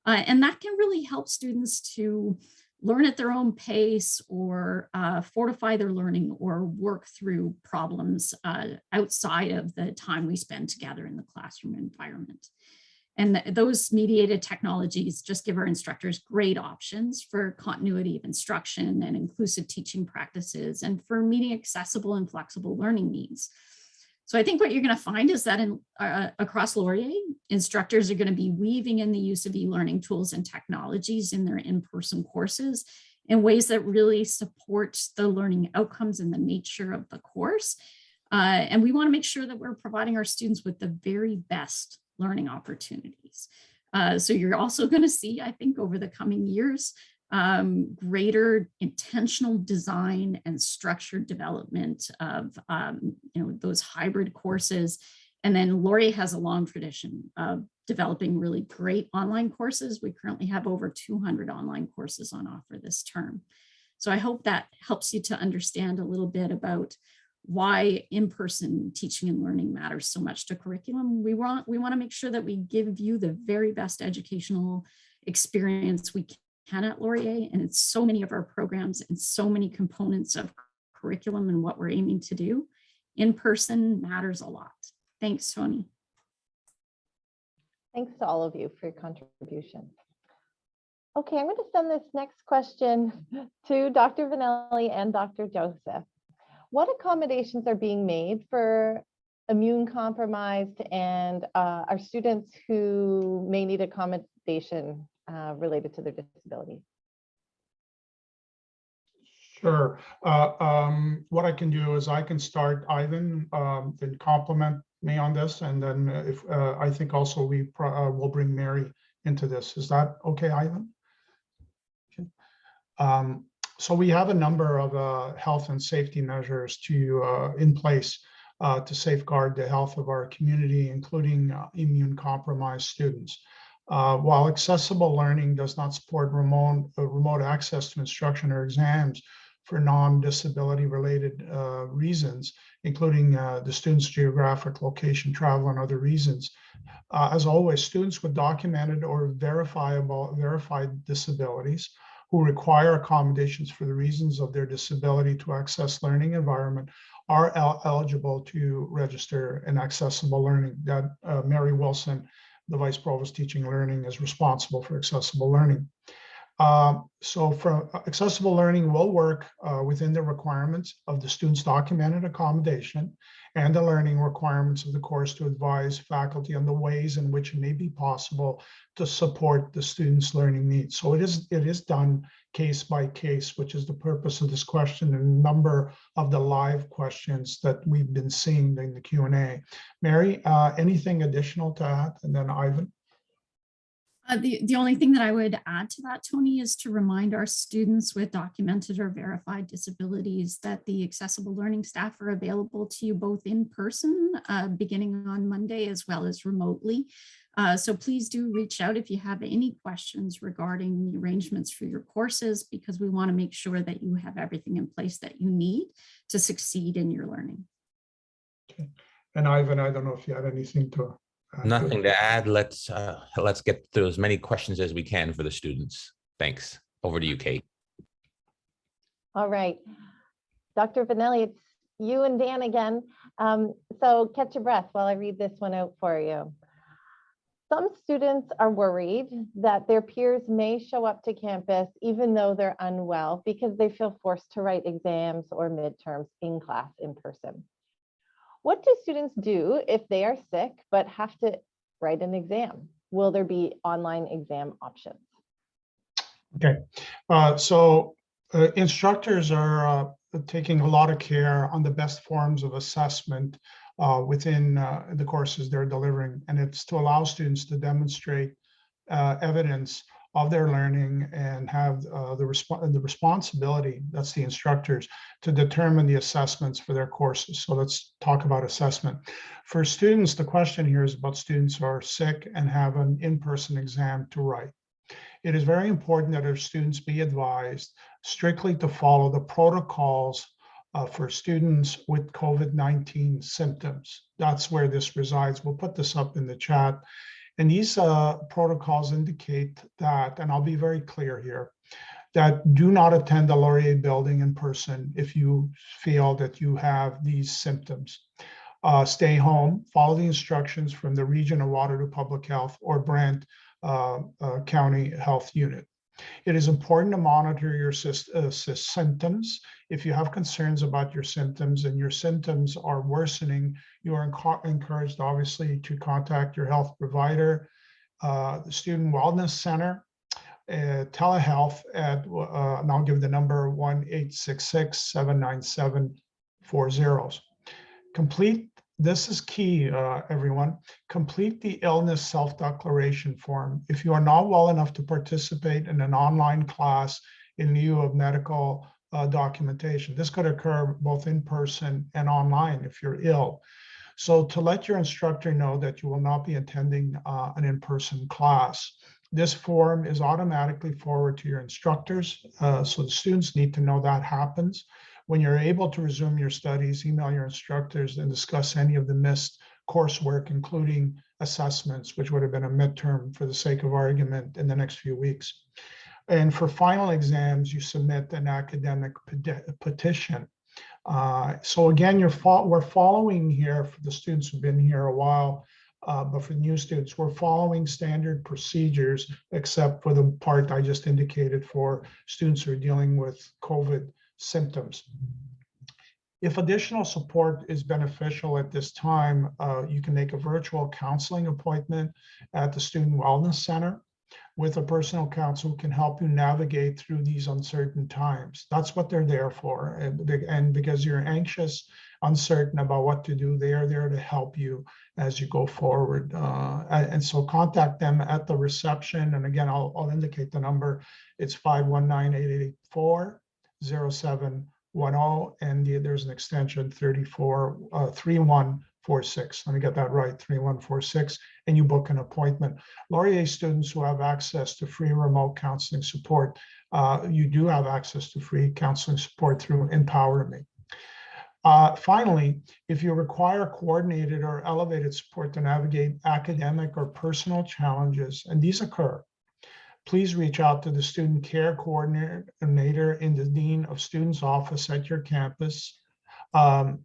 And that can really help students to learn at their own pace or fortify their learning or work through problems outside of the time we spend together in the classroom environment. And those mediated technologies just give our instructors great options for continuity of instruction and inclusive teaching practices and for meeting accessible and flexible learning needs. So I think what you're going to find is that across Laurier, instructors are going to be weaving in the use of e-learning tools and technologies in their in-person courses in ways that really support the learning outcomes and the nature of the course. And we want to make sure that we're providing our students with the very best learning opportunities. So you're also going to see, I think, over the coming years, greater intentional design and structured development of those hybrid courses. And then Laurier has a long tradition of developing really great online courses. We currently have over 200 online courses on offer this term. So I hope that helps you to understand a little bit about why in-person teaching and learning matters so much to curriculum. We want to make sure that we give you the very best educational experience we can at Laurier, and it's so many of our programs and so many components of curriculum and what we're aiming to do. In-person matters a lot. Thanks, Tony. Thanks to all of you for your contribution. Okay, I'm going to send this next question to Dr. Vanelli and Dr. Joseph. What accommodations are being made for immune compromised and our students who may need accommodation related to their disability? Sure. What I can do is I can start, Ivan, then complement me on this, and then if I think also we will bring Mary into this. Is that okay, Ivan? Okay. So we have a number of health and safety measures in place to safeguard the health of our community, including immune compromised students. While accessible learning does not support remote access to instruction or exams for non-disability related reasons, including the student's geographic location, travel, and other reasons, as always, students with documented or verified disabilities who require accommodations for the reasons of their disability to access learning environment are eligible to register in accessible learning. That Mary Wilson, the Vice Provost Teaching Learning, is responsible for accessible learning. So for accessible learning will work within the requirements of the student's documented accommodation and the learning requirements of the course to advise faculty on the ways in which it may be possible to support the student's learning needs. So it is done case by case, which is the purpose of this question and a number of the live questions that we've been seeing in the Q&A. Mary, anything additional to add? And then Ivan. The only thing that I would add to that, Tony, is to remind our students with documented or verified disabilities that the accessible learning staff are available to you both in person, beginning on Monday, as well as remotely. So please do reach out if you have any questions regarding the arrangements for your courses, because we want to make sure that you have everything in place that you need to succeed in your learning. Okay. And Ivan, I don't know if you had anything to Nothing to add. Let's get through as many questions as we can for the students. Thanks. Over to you, Kate. All right. Dr. Vanelli, it's you and Dan again. So catch your breath while I read this one out for you. Some students are worried that their peers may show up to campus even though they're unwell because they feel forced to write exams or midterms in class in person. What do students do if they are sick but have to write an exam? Will there be online exam options? Okay, instructors are taking a lot of care on the best forms of assessment within the courses they're delivering, and it's to allow students to demonstrate evidence of their learning and have the responsibility, that's the instructors, to determine the assessments for their courses. So let's talk about assessment. For students, the question here is about students who are sick and have an in-person exam to write. It is very important that our students be advised strictly to follow the protocols for students with COVID-19 symptoms. That's where this resides. We'll put this up in the chat. And these protocols indicate that, and I'll be very clear here, that do not attend the Laurier building in person if you feel that you have these symptoms. Stay home, follow the instructions from the Region of Waterloo Public Health or Brant County Health Unit. It is important to monitor your symptoms. If you have concerns about your symptoms and your symptoms are worsening, you are encouraged, obviously, to contact your health provider, the Student Wellness Center, telehealth at, and I'll give the number 1-866-797-40. Complete, this is key, everyone, complete the illness self-declaration form. If you are not well enough to participate in an online class in lieu of medical documentation, this could occur both in person and online if you're ill. So to let your instructor know that you will not be attending an in-person class. This form is automatically forwarded to your instructors. So the students need to know that happens. When you're able to resume your studies, email your instructors and discuss any of the missed coursework, including assessments, which would have been a midterm for the sake of argument in the next few weeks. And for final exams, you submit an academic petition. So again, we're following here for the students who've been here a while, but for new students, we're following standard procedures, except for the part I just indicated for students who are dealing with COVID symptoms. If additional support is beneficial at this time, you can make a virtual counseling appointment at the Student Wellness Center with a personal counsel who can help you navigate through these uncertain times. That's what they're there for. And because you're anxious, uncertain about what to do, they are there to help you as you go forward. And so contact them at the reception. And again, I'll indicate the number. It's 519-884-0710, and there's an extension 3146. Let me get that right, 3146, and you book an appointment. Laurier students who have access to free remote counseling support, you do have access to free counseling support through Empower Me. Finally, if you require coordinated or elevated support to navigate academic or personal challenges, and these occur, please reach out to the student care coordinator in the Dean of Students office at your campus.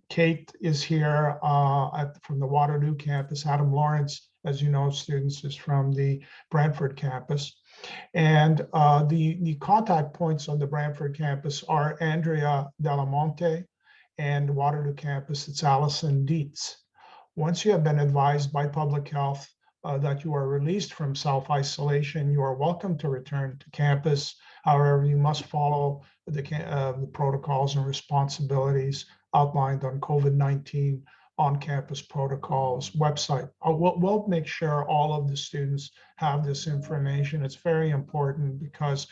Kate is here from the Waterloo campus. Adam Lawrence, as you know, students, is from the Brantford campus. And the contact points on the Brantford campus are Andrea Delamonte, and Waterloo campus, it's Allison Dietz. Once you have been advised by public health that you are released from self-isolation, you are welcome to return to campus. However, you must follow the protocols and responsibilities outlined on COVID-19 on-campus protocols website. We'll make sure all of the students have this information. It's very important because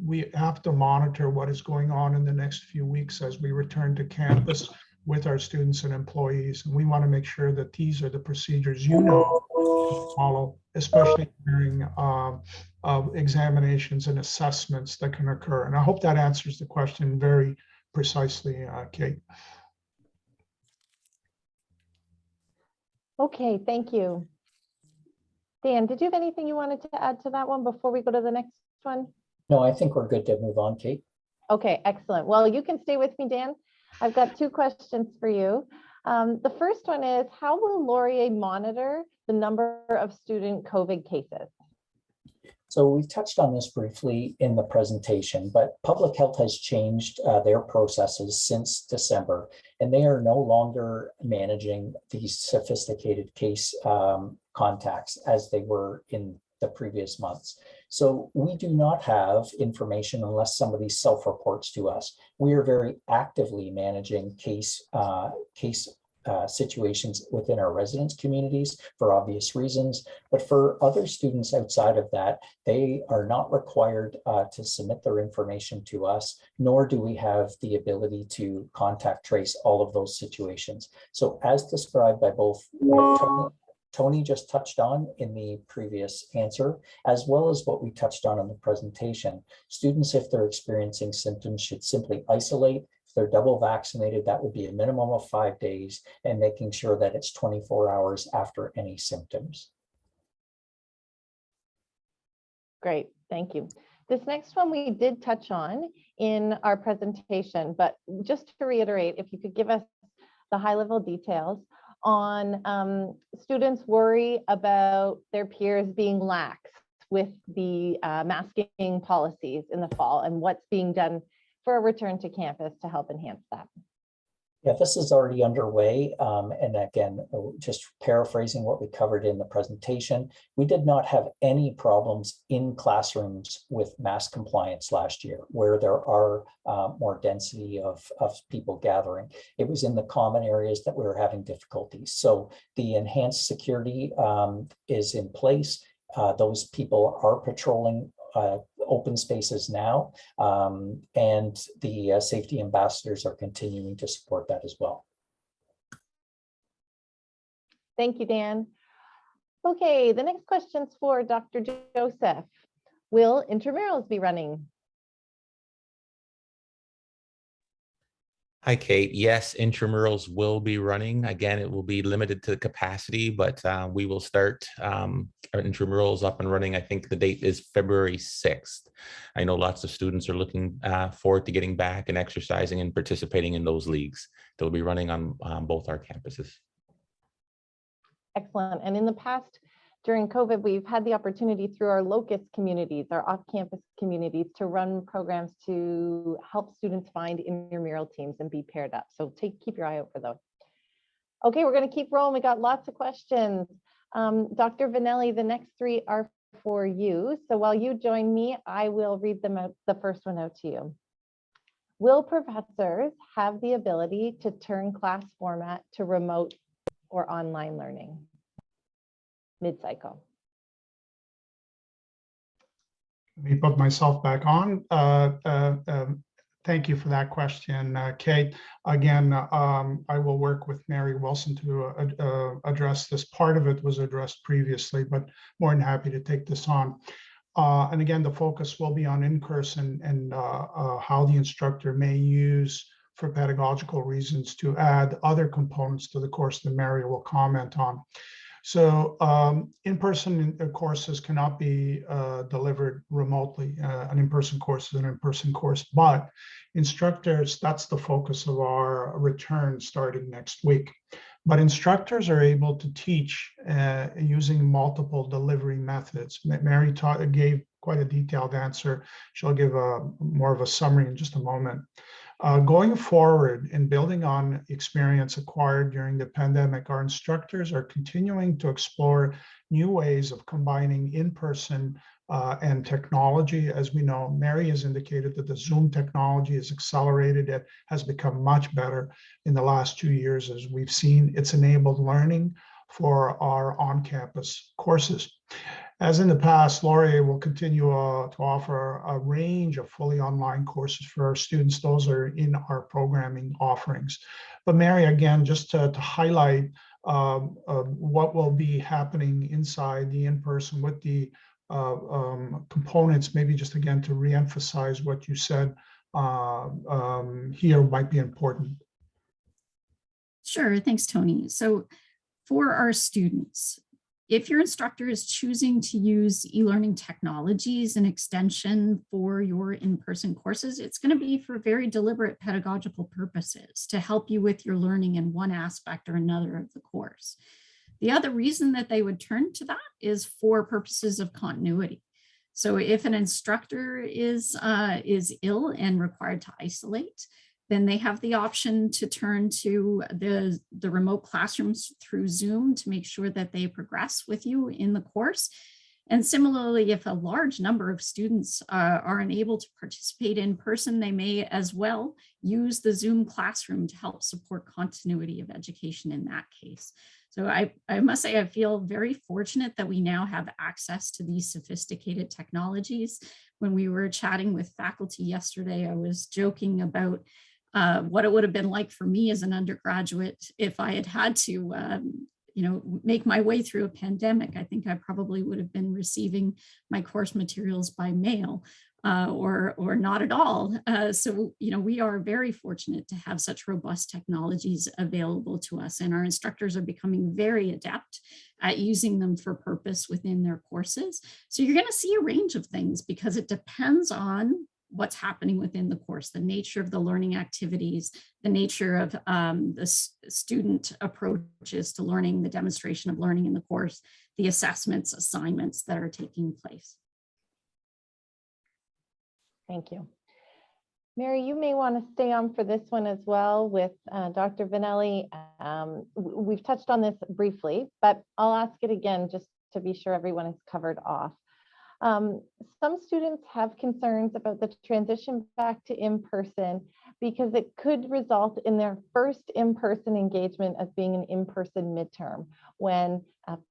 we have to monitor what is going on in the next few weeks as we return to campus with our students and employees. And we want to make sure that these are the procedures you know to follow, especially during examinations and assessments that can occur. And I hope that answers the question very precisely, Kate. Okay, thank you. Dan, did you have anything you wanted to add to that one before we go to the next one? No, I think we're good to move on, Kate. Okay, excellent. Well, you can stay with me, Dan. I've got two questions for you. The first one is, how will Laurier monitor the number of student COVID cases? So we touched on this briefly in the presentation, but public health has changed their processes since December, and they are no longer managing these sophisticated case contacts as they were in the previous months. So we do not have information unless somebody self-reports to us. We are very actively managing case situations within our residence communities for obvious reasons, but for other students outside of that, they are not required to submit their information to us, nor do we have the ability to contact trace all of those situations. So as described by both what Tony just touched on in the previous answer, as well as what we touched on in the presentation, students, if they're experiencing symptoms, should simply isolate. If they're double vaccinated, that would be a minimum of 5 days, and making sure that it's 24 hours after any symptoms. Great, thank you. This next one we did touch on in our presentation, but just to reiterate, if you could give us the high-level details on students' worry about their peers being lax with the masking policies in the fall and what's being done for a return to campus to help enhance that. Yeah, this is already underway. And again, just paraphrasing what we covered in the presentation, we did not have any problems in classrooms with mask compliance last year, where there are more density of people gathering. It was in the common areas that we were having difficulties. So the enhanced security is in place. Those people are patrolling open spaces now, and the safety ambassadors are continuing to support that as well. Thank you, Dan. Okay, the next question's for Dr. Joseph. Will intramurals be running? Hi, Kate. Yes, intramurals will be running. Again, it will be limited to capacity, but we will start our intramurals up and running. I think the date is February 6th. I know lots of students are looking forward to getting back and exercising and participating in those leagues. They'll be running on both our campuses. Excellent. And in the past, during COVID, we've had the opportunity through our Locust communities, our off-campus communities, to run programs to help students find intramural teams and be paired up. So keep your eye out for those. Okay, we're going to keep rolling. We got lots of questions. Dr. Vanelli, the next three are for you. So while you join me, I will read them out, the first one out to you. Will professors have the ability to turn class format to remote or online learning mid-cycle? Let me put myself back on. Thank you for that question, Kate. Again, I will work with Mary Wilson to address this. Part of it was addressed previously, but more than happy to take this on. And again, the focus will be on in-person and how the instructor may use for pedagogical reasons to add other components to the course that Mary will comment on. So in-person courses cannot be delivered remotely. An in-person course is an in-person course, but instructors, that's the focus of our return starting next week. But instructors are able to teach using multiple delivery methods. Mary gave quite a detailed answer. She'll give more of a summary in just a moment. Going forward and building on experience acquired during the pandemic, our instructors are continuing to explore new ways of combining in-person and technology. As we know, Mary has indicated that the Zoom technology is accelerated. It has become much better in the last 2 years. As we've seen, it's enabled learning for our on-campus courses. As in the past, Laurier will continue to offer a range of fully online courses for our students. Those are in our programming offerings. But Mary, again, just to highlight what will be happening inside the in-person with the components, maybe just again to reemphasize what you said here might be important. Sure, thanks, Tony. So for our students, if your instructor is choosing to use e-learning technologies and extension for your in-person courses, it's going to be for very deliberate pedagogical purposes to help you with your learning in one aspect or another of the course. The other reason that they would turn to that is for purposes of continuity. So if an instructor is ill and required to isolate, then they have the option to turn to the remote classrooms through Zoom to make sure that they progress with you in the course. And similarly, if a large number of students are unable to participate in person, they may as well use the Zoom classroom to help support continuity of education in that case. So I must say, I feel very fortunate that we now have access to these sophisticated technologies. When we were chatting with faculty yesterday, I was joking about what it would have been like for me as an undergraduate if I had had to, make my way through a pandemic. I think I probably would have been receiving my course materials by mail or not at all. So, we are very fortunate to have such robust technologies available to us, and our instructors are becoming very adept at using them for purpose within their courses. So you're going to see a range of things because it depends on what's happening within the course, the nature of the learning activities, the nature of the student approaches to learning, the demonstration of learning in the course, the assessments, assignments that are taking place. Thank you. Mary, you may want to stay on for this one as well with Dr. Vanelli. We've touched on this briefly, but I'll ask it again just to be sure everyone is covered off. Some students have concerns about the transition back to in-person because it could result in their first in-person engagement as being an in-person midterm when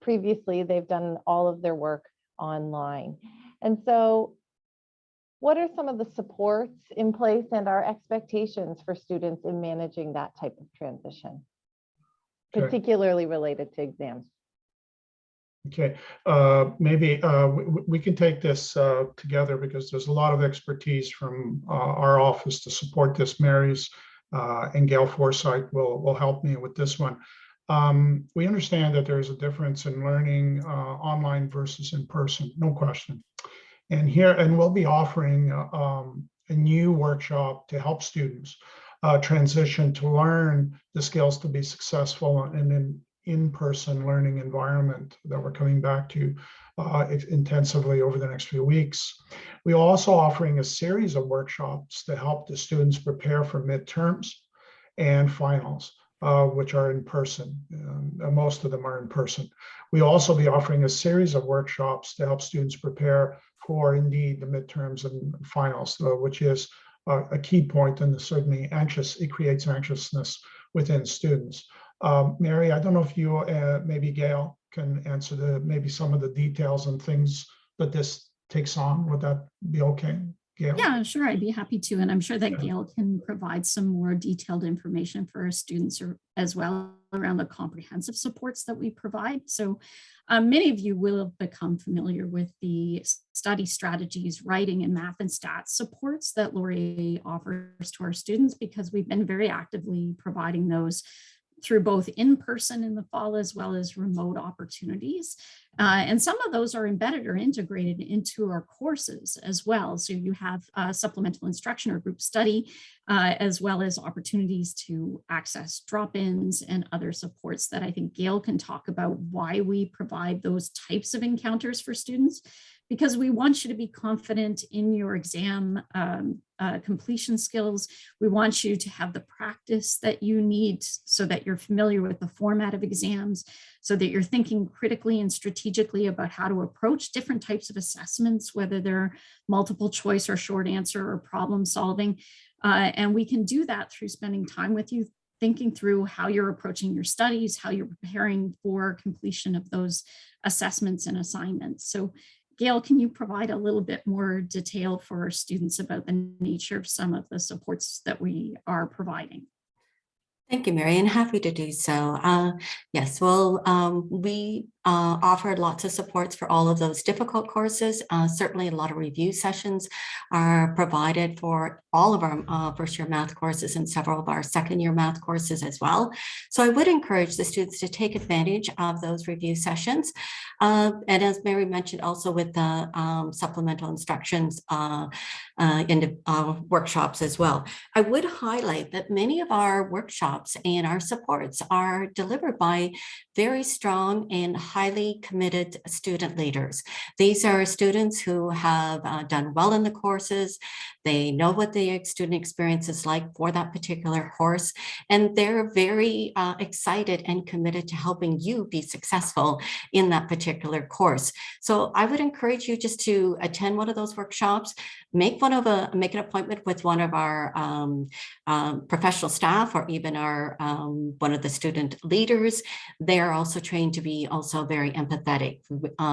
previously they've done all of their work online. And so what are some of the supports in place and our expectations for students in managing that type of transition, particularly related to exams? Okay, maybe we can take this together because there's a lot of expertise from our office to support this. Mary's and Gail Forsyth will help me with this one. We understand that there's a difference in learning online versus in person, no question. And we'll be offering a new workshop to help students transition to learn the skills to be successful in an in-person learning environment that we're coming back to intensively over the next few weeks. We're also offering a series of workshops to help the students prepare for midterms and finals, which are in person. Most of them are in person. We'll also be offering a series of workshops to help students prepare for indeed the midterms and finals, which is a key point, and certainly it creates anxiousness within students. Mary, I don't know if you, maybe Gail, can answer maybe some of the details and things that this takes on. Would that be okay, Gail? Yeah, sure, I'd be happy to. And I'm sure that Gail can provide some more detailed information for our students as well around the comprehensive supports that we provide. So many of you will have become familiar with the study strategies, writing, and math and stats supports that Laurier offers to our students, because we've been very actively providing those through both in-person in the fall as well as remote opportunities. And some of those are embedded or integrated into our courses as well. So you have supplemental instruction or group study, as well as opportunities to access drop-ins and other supports that I think Gail can talk about why we provide those types of encounters for students, because we want you to be confident in your exam completion skills. We want you to have the practice that you need so that you're familiar with the format of exams, so that you're thinking critically and strategically about how to approach different types of assessments, whether they're multiple choice or short answer or problem solving. And we can do that through spending time with you, thinking through how you're approaching your studies, how you're preparing for completion of those assessments and assignments. So Gail, can you provide a little bit more detail for our students about the nature of some of the supports that we are providing? Thank you, Mary, and happy to do so. Yes, well, we offered lots of supports for all of those difficult courses. Certainly a lot of review sessions are provided for all of our first-year math courses and several of our second-year math courses as well. So I would encourage the students to take advantage of those review sessions. And as Mary mentioned, also with the supplemental instructions in workshops as well. I would highlight that many of our workshops and our supports are delivered by very strong and highly committed student leaders. These are students who have done well in the courses. They know what the student experience is like for that particular course, and they're very excited and committed to helping you be successful in that particular course. So I would encourage you just to attend one of those workshops, make an appointment with one of our professional staff, or even our one of the student leaders. They are also trained to be also very empathetic.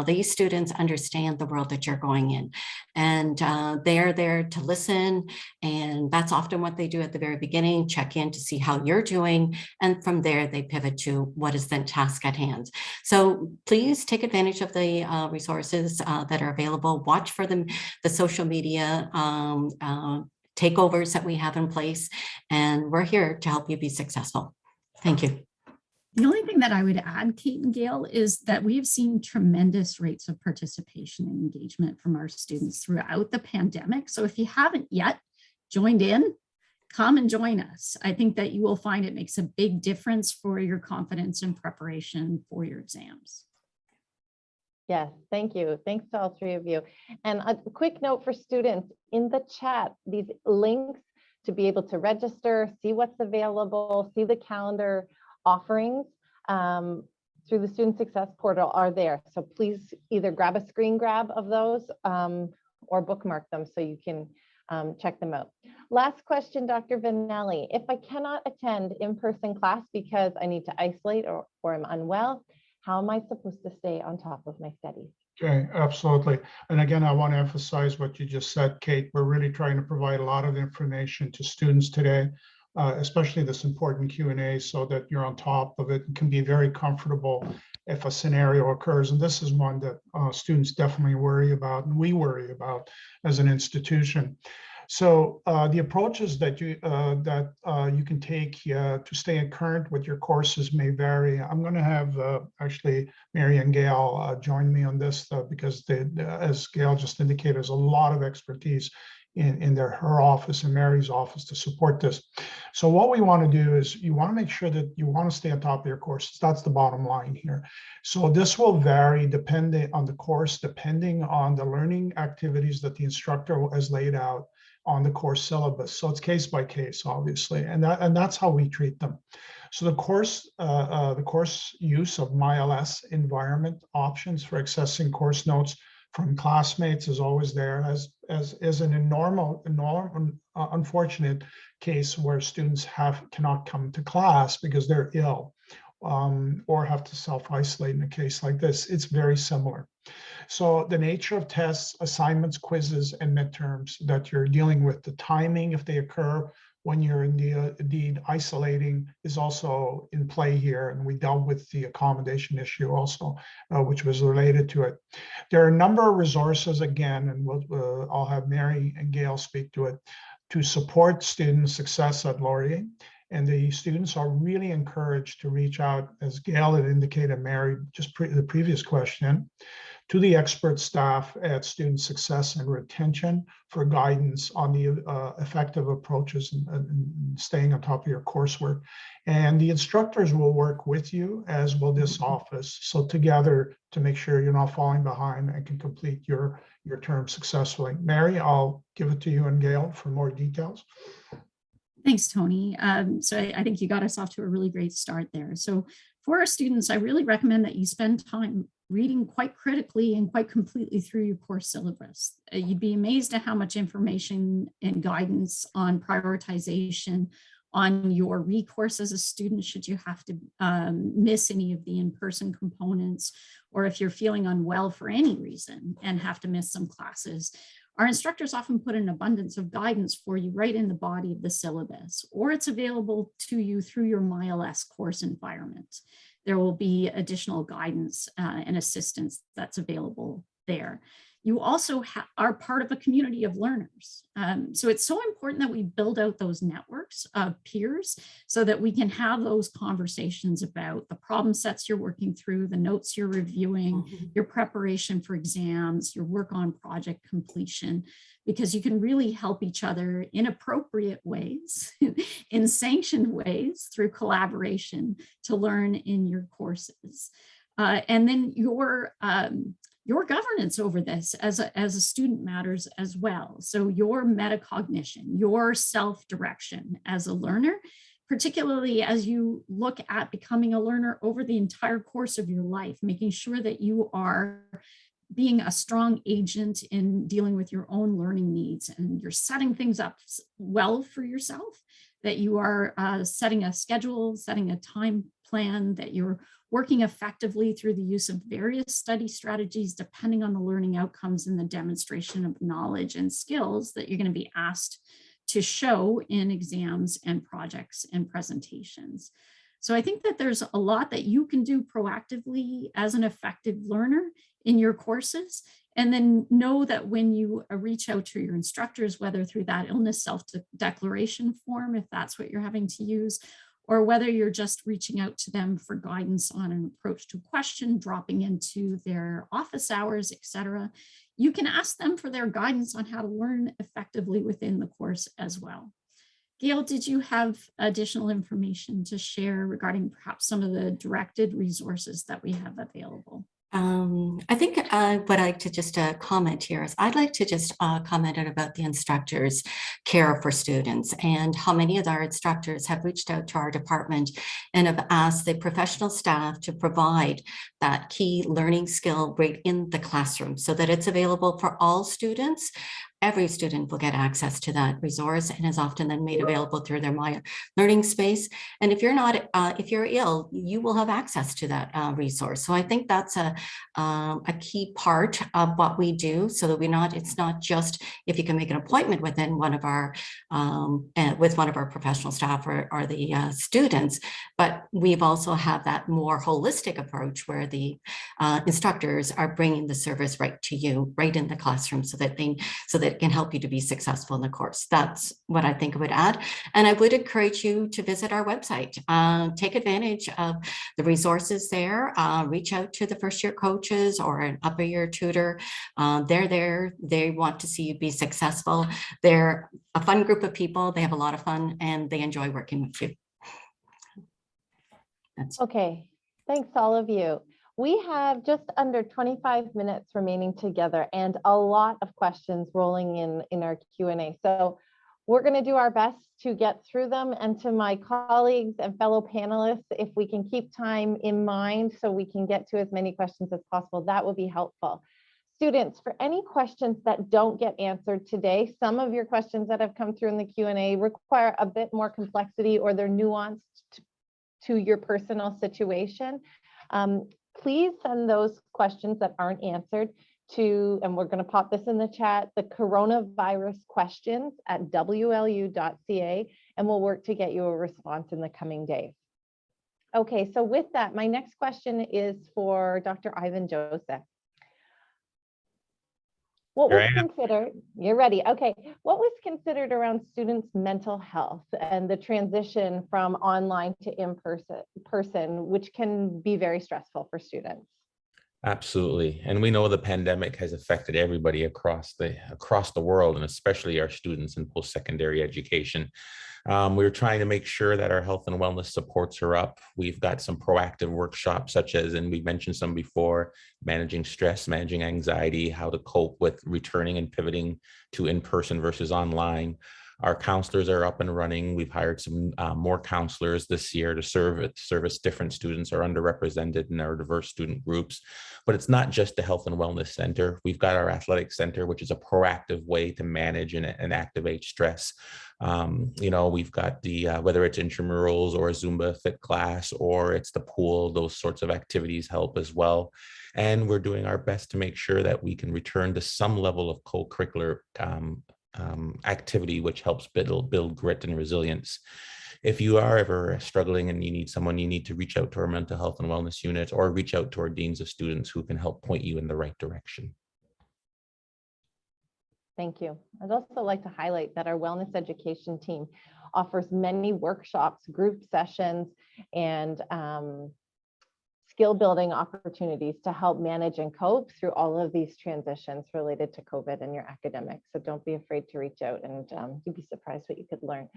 These students understand the world that you're going in, and they're there to listen. And that's often what they do at the very beginning, check in to see how you're doing. And from there, they pivot to what is the task at hand. So please take advantage of the resources that are available. Watch for the social media takeovers that we have in place. And we're here to help you be successful. Thank you. The only thing that I would add, Kate and Gail, is that we've seen tremendous rates of participation and engagement from our students throughout the pandemic. So if you haven't yet joined in, come and join us. I think that you will find it makes a big difference for your confidence and preparation for your exams. Yes, thank you. Thanks to all three of you. And a quick note for students in the chat, these links to be able to register, see what's available, see the calendar offerings through the Student Success Portal are there. So please either grab a screen grab of those or bookmark them so you can check them out. Last question, Dr. Vanelli. If I cannot attend in-person class because I need to isolate or I'm unwell, how am I supposed to stay on top of my studies? Okay, absolutely. And again, I want to emphasize what you just said, Kate. We're really trying to provide a lot of information to students today, especially this important Q&A, so that you're on top of it and can be very comfortable if a scenario occurs. And this is one that students definitely worry about, and we worry about as an institution. So the approaches that you can take to stay current with your courses may vary. I'm going to have actually Mary and Gail join me on this because as Gail just indicated, there's a lot of expertise in her office and Mary's office to support this. So what we want to do is you want to make sure that you want to stay on top of your courses. That's the bottom line here. So this will vary depending on the course, depending on the learning activities that the instructor has laid out on the course syllabus. So it's case by case, obviously, and that's how we treat them. So the course use of MyLS environment options for accessing course notes from classmates is always there, as in a unfortunate case where students cannot come to class because they're ill or have to self-isolate in a case like this. It's very similar. So the nature of tests, assignments, quizzes, and midterms that you're dealing with, the timing if they occur when you're indeed isolating is also in play here. And we dealt with the accommodation issue also, which was related to it. There are a number of resources, again, and I'll have Mary and Gail speak to it, to support student success at Laurier. And the students are really encouraged to reach out, as Gail had indicated, Mary, just the previous question, to the expert staff at Student Success and Retention for guidance on the effective approaches and staying on top of your coursework. And the instructors will work with you, as will this office, so together to make sure you're not falling behind and can complete your term successfully. Mary, I'll give it to you and Gail for more details. Thanks, Tony. So I think you got us off to a really great start there. So for our students, I really recommend that you spend time reading quite critically and quite completely through your course syllabus. You'd be amazed at how much information and guidance on prioritization on your recourse as a student should you have to miss any of the in-person components, or if you're feeling unwell for any reason and have to miss some classes. Our instructors often put an abundance of guidance for you right in the body of the syllabus, or it's available to you through your MyLS course environment. There will be additional guidance and assistance that's available there. You also are part of a community of learners. So it's so important that we build out those networks of peers so that we can have those conversations about the problem sets you're working through, the notes you're reviewing, your preparation for exams, your work on project completion, because you can really help each other in appropriate ways, in sanctioned ways through collaboration to learn in your courses. And then your governance over this as a student matters as well. So your metacognition, your self-direction as a learner, particularly as you look at becoming a learner over the entire course of your life, making sure that you are being a strong agent in dealing with your own learning needs and you're setting things up well for yourself, that you are setting a schedule, setting a time plan, that you're working effectively through the use of various study strategies depending on the learning outcomes and the demonstration of knowledge and skills that you're going to be asked to show in exams and projects and presentations. So I think that there's a lot that you can do proactively as an effective learner in your courses. And then know that when you reach out to your instructors, whether through that illness self-declaration form, if that's what you're having to use, or whether you're just reaching out to them for guidance on an approach to a question, dropping into their office hours, etc., you can ask them for their guidance on how to learn effectively within the course as well. Gail, did you have additional information to share regarding perhaps some of the directed resources that we have available? I think I would like to just comment here is I'd like to just comment about the instructors' care for students and how many of our instructors have reached out to our department and have asked the professional staff to provide that key learning skill right in the classroom so that it's available for all students. Every student will get access to that resource and is often then made available through their My Learning space. And if you're not, if you're ill, you will have access to that resource. So I think that's a key part of what we do, so that it's not just if you can make an appointment within one of our with one of our professional staff or the students, but we've also have that more holistic approach where the instructors are bringing the service right to you, right in the classroom, so that it can help you to be successful in the course. That's what I think I would add. And I would encourage you to visit our website. Take advantage of the resources there. Reach out to the first year coaches or an upper year tutor. They're there. They want to see you be successful. They're a fun group of people. They have a lot of fun and they enjoy working with you. Okay, thanks all of you. We have just under 25 minutes remaining together and a lot of questions rolling in our Q&A. So we're going to do our best to get through them, and to my colleagues and fellow panelists, if we can keep time in mind so we can get to as many questions as possible, that will be helpful. Students, for any questions that don't get answered today, some of your questions that have come through in the Q&A require a bit more complexity or they're nuanced to your personal situation. Please send those questions that aren't answered to, and we're going to pop this in the chat, the coronavirus questions at wlu.ca, and we'll work to get you a response in the coming days. Okay, so with that, my next question is for Dr. Ivan Joseph. What was considered, you're ready, okay. What was considered around students' mental health and the transition from online to in-person, which can be very stressful for students? Absolutely. And we know the pandemic has affected everybody across the world, and especially our students in post-secondary education. We're trying to make sure that our health and wellness supports are up. We've got some proactive workshops such as, and we mentioned some before, managing stress, managing anxiety, how to cope with returning and pivoting to in-person versus online. Our counselors are up and running. We've hired some more counselors this year to service different students or underrepresented in our diverse student groups. But it's not just the health and wellness center. We've got our athletic center, which is a proactive way to manage and activate stress. We've got the, whether it's intramurals or a Zumba fit class, or it's the pool, those sorts of activities help as well. And we're doing our best to make sure that we can return to some level of co-curricular activity, which helps build grit and resilience. If you are ever struggling and you need someone, you need to reach out to our mental health and wellness unit or reach out to our deans of students who can help point you in the right direction. Thank you. I'd also like to highlight that our wellness education team offers many workshops, group sessions, and skill building opportunities to help manage and cope through all of these transitions related to COVID and your academics. So don't be afraid to reach out, and you'd be surprised what you could learn.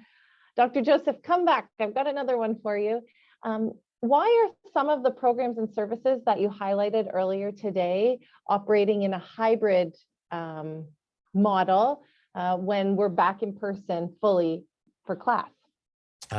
Dr. Joseph, come back. I've got another one for you. Why are some of the programs and services that you highlighted earlier today operating in a hybrid model when we're back in person fully for class?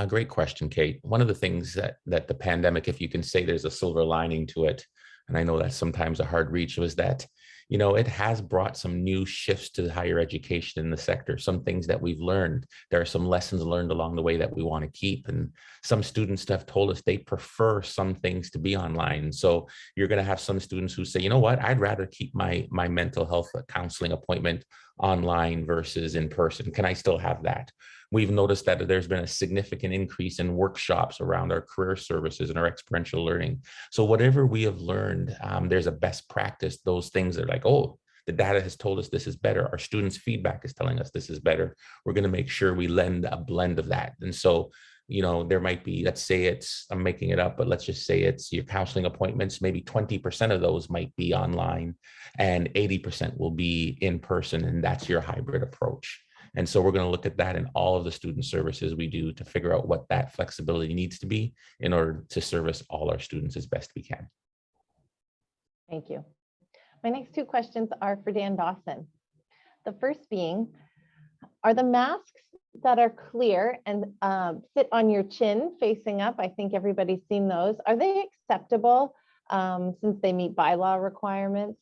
Great question, Kate. One of the things that the pandemic, if you can say there's a silver lining to it, and I know that's sometimes a hard reach, was that, it has brought some new shifts to higher education in the sector, some things that we've learned. There are some lessons learned along the way that we want to keep. And some students have told us they prefer some things to be online. So you're going to have some students who say, you know what, I'd rather keep my mental health counseling appointment online versus in person. Can I still have that? We've noticed that there's been a significant increase in workshops around our career services and our experiential learning. So whatever we have learned, there's a best practice. Those things are like, oh, the data has told us this is better. Our students' feedback is telling us this is better. We're going to make sure we lend a blend of that. And so there might be, let's say it's, I'm making it up, but let's just say it's your counseling appointments, maybe 20% of those might be online and 80% will be in person, and that's your hybrid approach. And so we're going to look at that in all of the student services we do to figure out what that flexibility needs to be in order to service all our students as best we can. Thank you. My next two questions are for Dan Dawson. The first being, are the masks that are clear and sit on your chin facing up, I think everybody's seen those, are they acceptable since they meet bylaw requirements?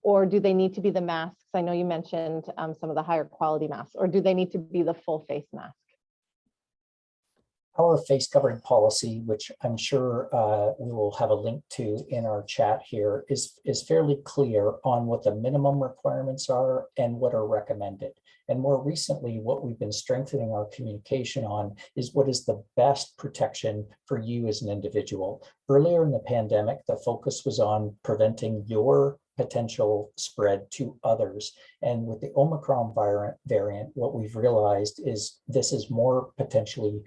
Or do they need to be the masks? I know you mentioned some of the higher quality masks, or do they need to be the full face mask? Our face covering policy, which I'm sure we will have a link to in our chat here, is fairly clear on what the minimum requirements are and what are recommended. And more recently, what we've been strengthening our communication on is what is the best protection for you as an individual. Earlier in the pandemic, the focus was on preventing your potential spread to others. And with the Omicron variant, what we've realized is this is more potentially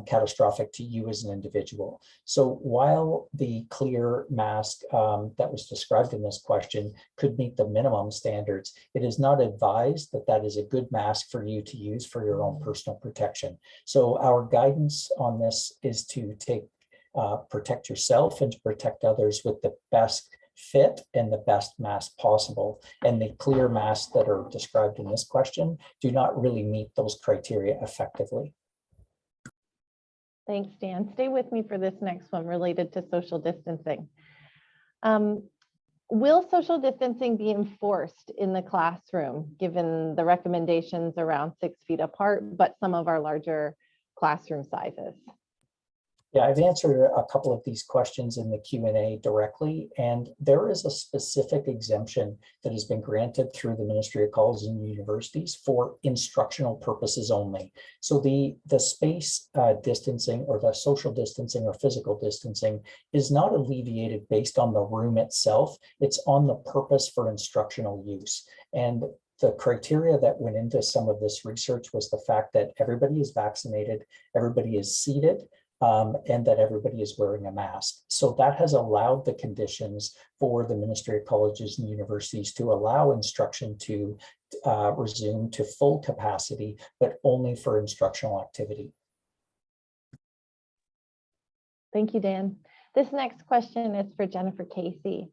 catastrophic to you as an individual. So while the clear mask that was described in this question could meet the minimum standards, it is not advised that that is a good mask for you to use for your own personal protection. So our guidance on this is to protect yourself and to protect others with the best fit and the best mask possible. And the clear masks that are described in this question do not really meet those criteria effectively. Thanks, Dan. Stay with me for this next one related to social distancing. Will social distancing be enforced in the classroom, given the recommendations around 6 feet apart, but some of our larger classroom sizes? Yeah, I've answered a couple of these questions in the Q&A directly, and there is a specific exemption that has been granted through the Ministry of Colleges and Universities for instructional purposes only. So the space distancing or the social distancing or physical distancing is not alleviated based on the room itself. It's on the purpose for instructional use. And the criteria that went into some of this research was the fact that everybody is vaccinated, everybody is seated, and that everybody is wearing a mask. So that has allowed the conditions for the Ministry of Colleges and Universities to allow instruction to resume to full capacity, but only for instructional activity. Thank you, Dan. This next question is for Jennifer Casey.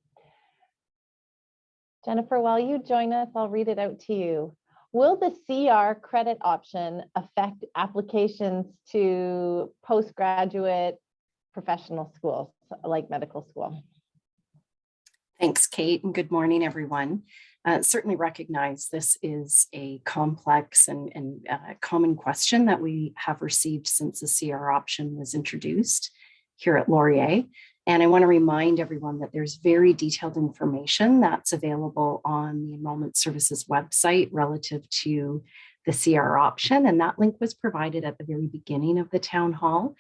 Jennifer, while you join us, I'll read it out to you. Will the CR credit option affect applications to postgraduate professional schools like medical school? Thanks, Kate, and good morning, everyone. Certainly recognize this is a complex and common question that we have received since the CR option was introduced here at Laurier. And I want to remind everyone that there's very detailed information that's available on the Enrollment Services website relative to the CR option. And that link was provided at the very beginning of the town hall.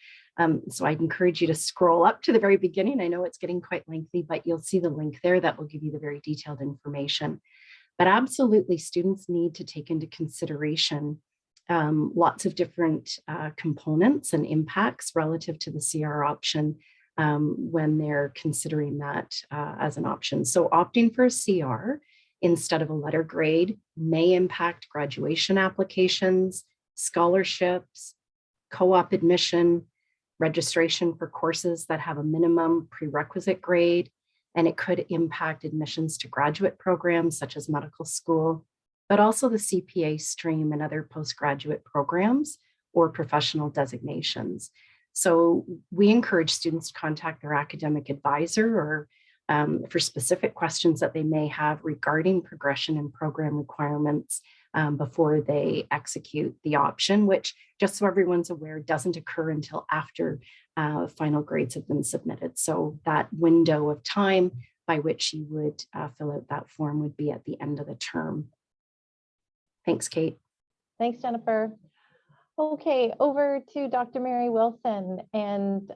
So I'd encourage you to scroll up to the very beginning. I know it's getting quite lengthy, but you'll see the link there that will give you the very detailed information. But absolutely, students need to take into consideration lots of different components and impacts relative to the CR option when they're considering that as an option. So opting for a CR instead of a letter grade may impact graduation applications, scholarships, co-op admission, registration for courses that have a minimum prerequisite grade, and it could impact admissions to graduate programs such as medical school, but also the CPA stream and other postgraduate programs or professional designations. So we encourage students to contact their academic advisor or for specific questions that they may have regarding progression and program requirements before they execute the option, which, just so everyone's aware, doesn't occur until after final grades have been submitted. So that window of time by which you would fill out that form would be at the end of the term. Thanks, Kate. Thanks, Jennifer. Okay, over to Dr. Mary Wilson and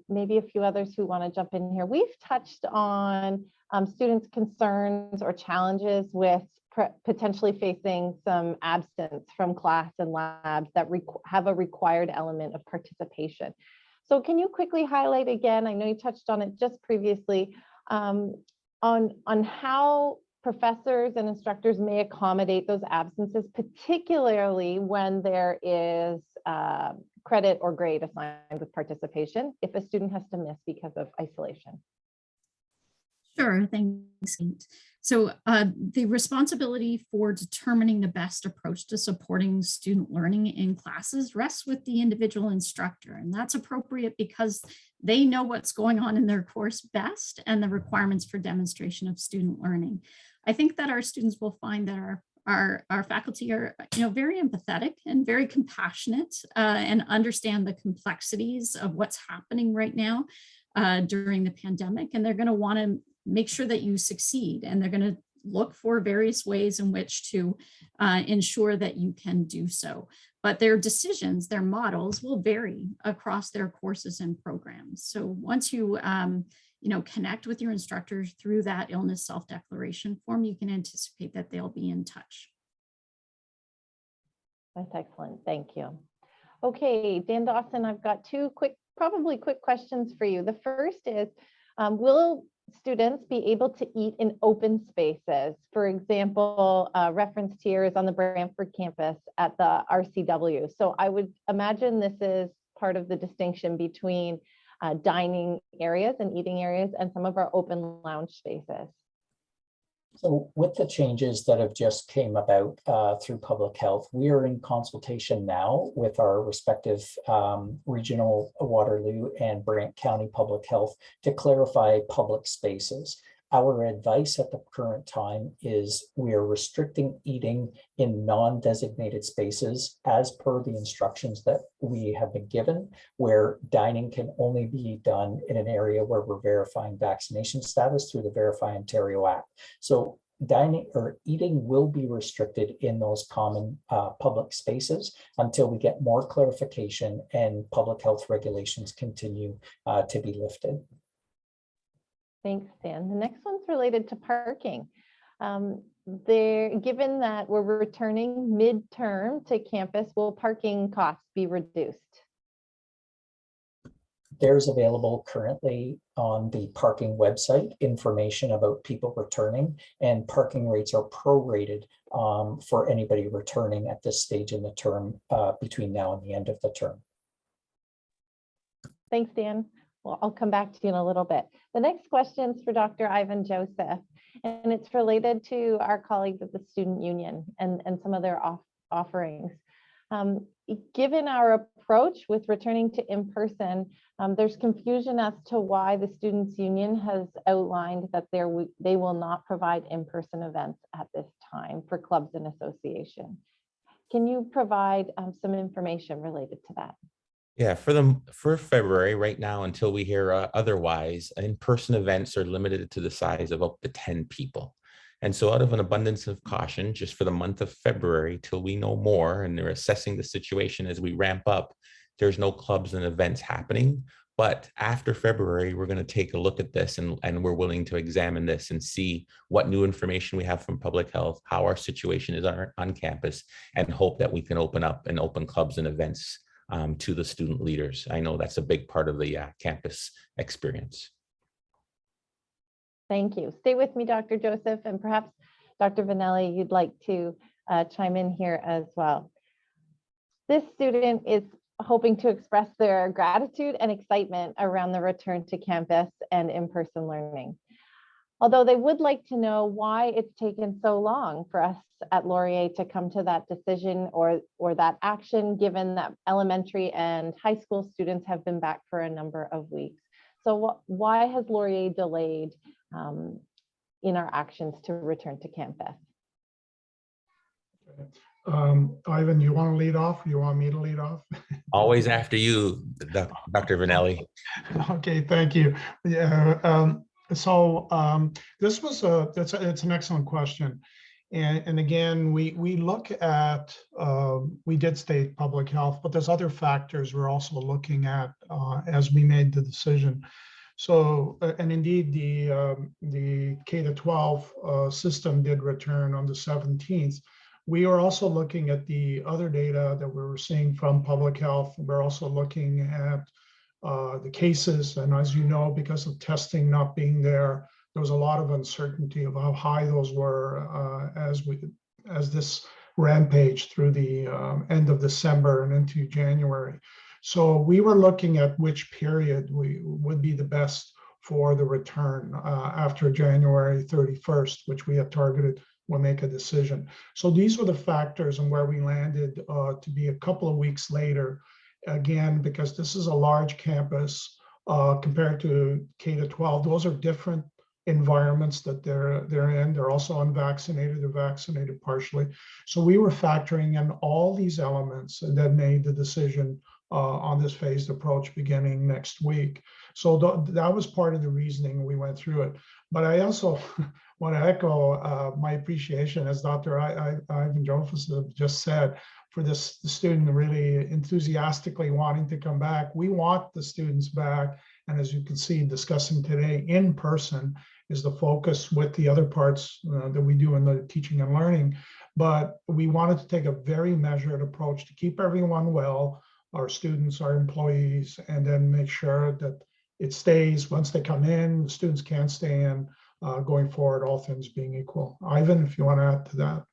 maybe a few others who want to jump in here. We've touched on students' concerns or challenges with potentially facing some absence from class and labs that have a required element of participation. So can you quickly highlight again, I know you touched on it just previously, on how professors and instructors may accommodate those absences, particularly when there is credit or grade assigned with participation, if a student has to miss because of isolation? Sure, thanks, Kate. So the responsibility for determining the best approach to supporting student learning in classes rests with the individual instructor, and that's appropriate because they know what's going on in their course best and the requirements for demonstration of student learning. I think that our students will find that our faculty are, very empathetic and very compassionate and understand the complexities of what's happening right now during the pandemic, and they're going to want to make sure that you succeed, and they're going to look for various ways in which to ensure that you can do so. But their decisions, their models will vary across their courses and programs. So once you connect with your instructors through that illness self-declaration form, you can anticipate that they'll be in touch. That's excellent. Thank you. Okay, Dan Dawson, I've got two probably quick questions for you. The first is, will students be able to eat in open spaces? For example, referenced here is on the Brantford campus at the RCW. So I would imagine this is part of the distinction between dining areas and eating areas and some of our open lounge spaces. So with the changes that have just came about through public health, we are in consultation now with our respective regional Waterloo and Brant County Public Health to clarify public spaces. Our advice at the current time is we are restricting eating in non-designated spaces as per the instructions that we have been given, where dining can only be done in an area where we're verifying vaccination status through the Verify Ontario Act. So dining or eating will be restricted in those common public spaces until we get more clarification and public health regulations continue to be lifted. Thanks, Dan. The next one's related to parking. Given that we're returning midterm to campus, will parking costs be reduced? There's available currently on the parking website information about people returning, and parking rates are prorated for anybody returning at this stage in the term between now and the end of the term. Thanks, Dan. Well, I'll come back to you in a little bit. The next question is for Dr. Ivan Joseph, and it's related to our colleagues at the Student Union and some of their offerings. Given our approach with returning to in-person, there's confusion as to why the Students Union has outlined that they will not provide in-person events at this time for clubs and associations. Can you provide some information related to that? Yeah, for February right now, until we hear otherwise, in-person events are limited to the size of up to 10 people. And so out of an abundance of caution, just for the month of February, till we know more and they're assessing the situation as we ramp up, there's no clubs and events happening. But after February, we're going to take a look at this and we're willing to examine this and see what new information we have from public health, how our situation is on campus, and hope that we can open up and open clubs and events to the student leaders. I know that's a big part of the campus experience. Thank you. Stay with me, Dr. Joseph, and perhaps Dr. Vanelli, you'd like to chime in here as well. This student is hoping to express their gratitude and excitement around the return to campus and in-person learning. Although they would like to know why it's taken so long for us at Laurier to come to that decision or that action, given that elementary and high school students have been back for a number of weeks. So why has Laurier delayed in our actions to return to campus? Ivan, you want to lead off? Or you want me to lead off? Always after you, Dr. Vanelli. Okay, thank you. Yeah. This was it's an excellent question. And again, we look at, we did state public health, but there's other factors we're also looking at as we made the decision. So, and indeed, the K-12 system did return on the 17th. We are also looking at the other data that we were seeing from public health. We're also looking at the cases. And as you know, because of testing not being there, there was a lot of uncertainty of how high those were as this rampage through the end of December and into January. So we were looking at which period would be the best for the return after January 31st, which we had targeted. We'll make a decision. So these were the factors and where we landed to be a couple of weeks later. Again, because this is a large campus compared to K-12, those are different environments that they're in. They're also unvaccinated, they're vaccinated partially. So we were factoring in all these elements and then made the decision on this phased approach beginning next week. So that was part of the reasoning we went through it. But I also want to echo my appreciation, as Dr. Ivan Joseph just said, for the student really enthusiastically wanting to come back. We want the students back. And as you can see, discussing today, in person is the focus with the other parts that we do in the teaching and learning. But we wanted to take a very measured approach to keep everyone well, our students, our employees, and then make sure that it stays once they come in, the students can stay in going forward, all things being equal. Ivan, if you want to add to that.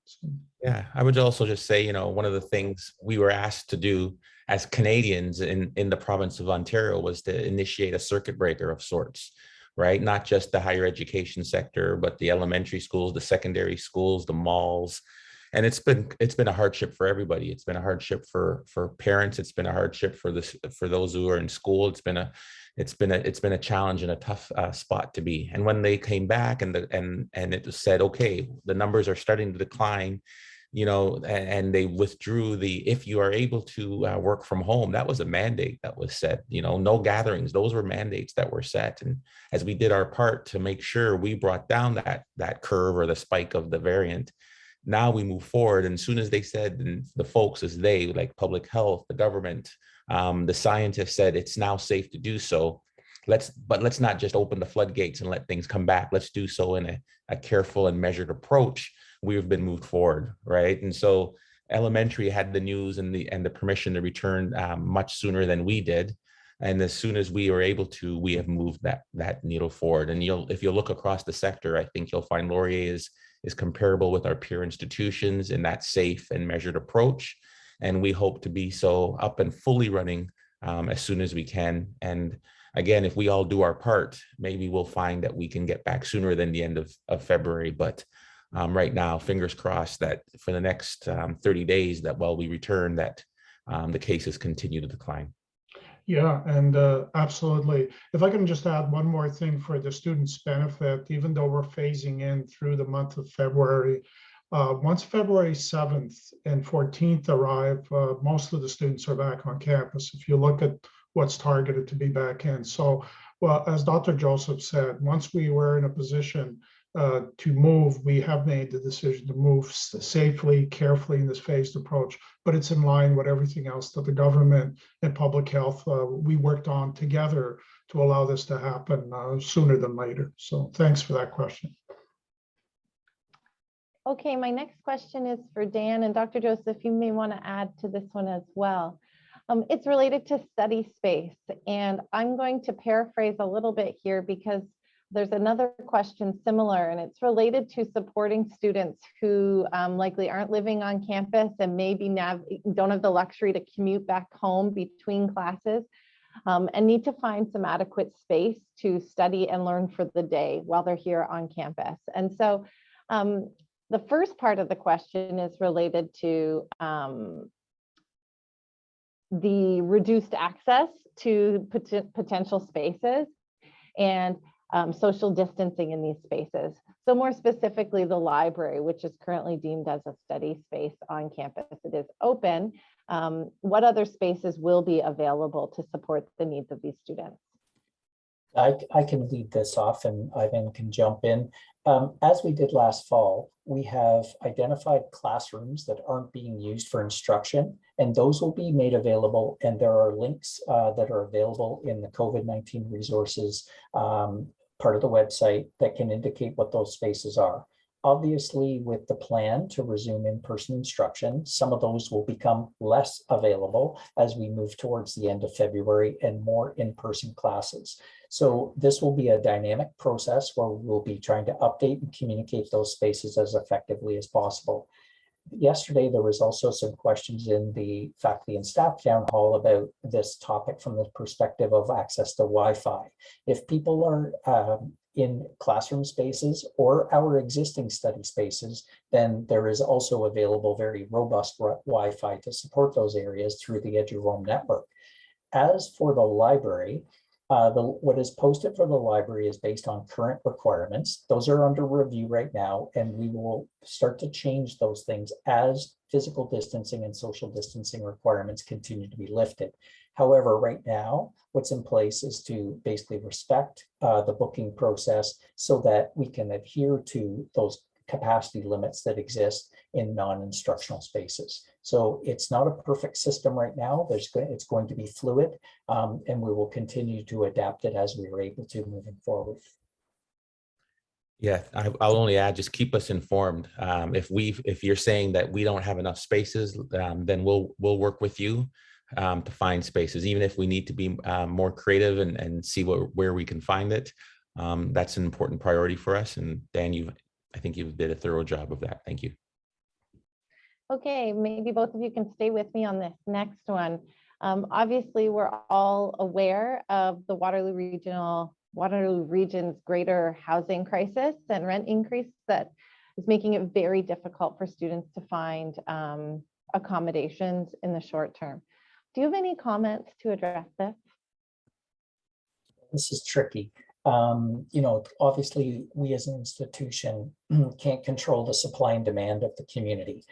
Yeah, I would also just say, you know, one of the things we were asked to do as Canadians in the province of Ontario was to initiate a circuit breaker of sorts, right? Not just the higher education sector, but the elementary schools, the secondary schools, the malls. And it's been a hardship for everybody. It's been a hardship for parents. It's been a hardship for those who are in school. It's been a challenge and a tough spot to be. And when they came back and it said, okay, the numbers are starting to decline, you know, and they withdrew if you are able to work from home, that was a mandate that was set, you know, no gatherings, those were mandates that were set. And as we did our part to make sure we brought down that curve or the spike of the variant, now we move forward. And as soon as they said, and the folks as they, like public health, the government, the scientists said it's now safe to do so, let's not just open the floodgates and let things come back. Let's do so in a careful and measured approach. We've been moved forward, right? And so elementary had the news and the permission to return much sooner than we did. And as soon as we were able to, we have moved that needle forward. And if you look across the sector, I think you'll find Laurier is comparable with our peer institutions in that safe and measured approach. And we hope to be so up and fully running as soon as we can. And again, if we all do our part, maybe we'll find that we can get back sooner than the end of February. But right now, fingers crossed that for the next 30 days, that while we return, that the cases continue to decline. Yeah, and absolutely. If I can just add one more thing for the students' benefit, even though we're phasing in through the month of February, once February 7th and 14th arrive, most of the students are back on campus. If you look at what's targeted to be back in. So, well, as Dr. Joseph said, once we were in a position to move, we have made the decision to move safely, carefully in this phased approach, but it's in line with everything else that the government and public health we worked on together to allow this to happen sooner than later. So thanks for that question. Okay, my next question is for Dan, and Dr. Joseph, you may want to add to this one as well. It's related to study space, and I'm going to paraphrase a little bit here because there's another question similar, and it's related to supporting students who likely aren't living on campus and maybe don't have the luxury to commute back home between classes and need to find some adequate space to study and learn for the day while they're here on campus. And so the first part of the question is related to the reduced access to potential spaces and social distancing in these spaces. So more specifically, the library, which is currently deemed as a study space on campus, it is open. What other spaces will be available to support the needs of these students? I can lead this off and Ivan can jump in. As we did last fall, we have identified classrooms that aren't being used for instruction And those will be made available. And there are links that are available in the COVID-19 resources part of the website that can indicate what those spaces are. Obviously, with the plan to resume in-person instruction, some of those will become less available as we move towards the end of February and more in-person classes. So this will be a dynamic process where we'll be trying to update and communicate those spaces as effectively as possible. Yesterday, there was also some questions in the faculty and staff town hall about this topic from the perspective of access to Wi-Fi. If people are in classroom spaces or our existing study spaces, then there is also available very robust Wi-Fi to support those areas through the EduRoam network. As for the library, what is posted for the library is based on current requirements. Those are under review right now, and we will start to change those things as physical distancing and social distancing requirements continue to be lifted. However, right now, what's in place is to basically respect the booking process so that we can adhere to those capacity limits that exist in non-instructional spaces. So it's not a perfect system right now. It's going to be fluid, and we will continue to adapt it as we are able to moving forward. Yeah, I'll only add, just keep us informed. If you're saying that we don't have enough spaces, then we'll work with you to find spaces, even if we need to be more creative and see where we can find it. That's an important priority for us. And Dan, I think you did a thorough job of that. Thank you. Okay, maybe both of you can stay with me on this next one. Obviously, we're all aware of the Waterloo region's greater housing crisis and rent increase that is making it very difficult for students to find accommodations in the short term. Do you have any comments to address this? This is tricky. Obviously, we as an institution can't control the supply and demand of the community.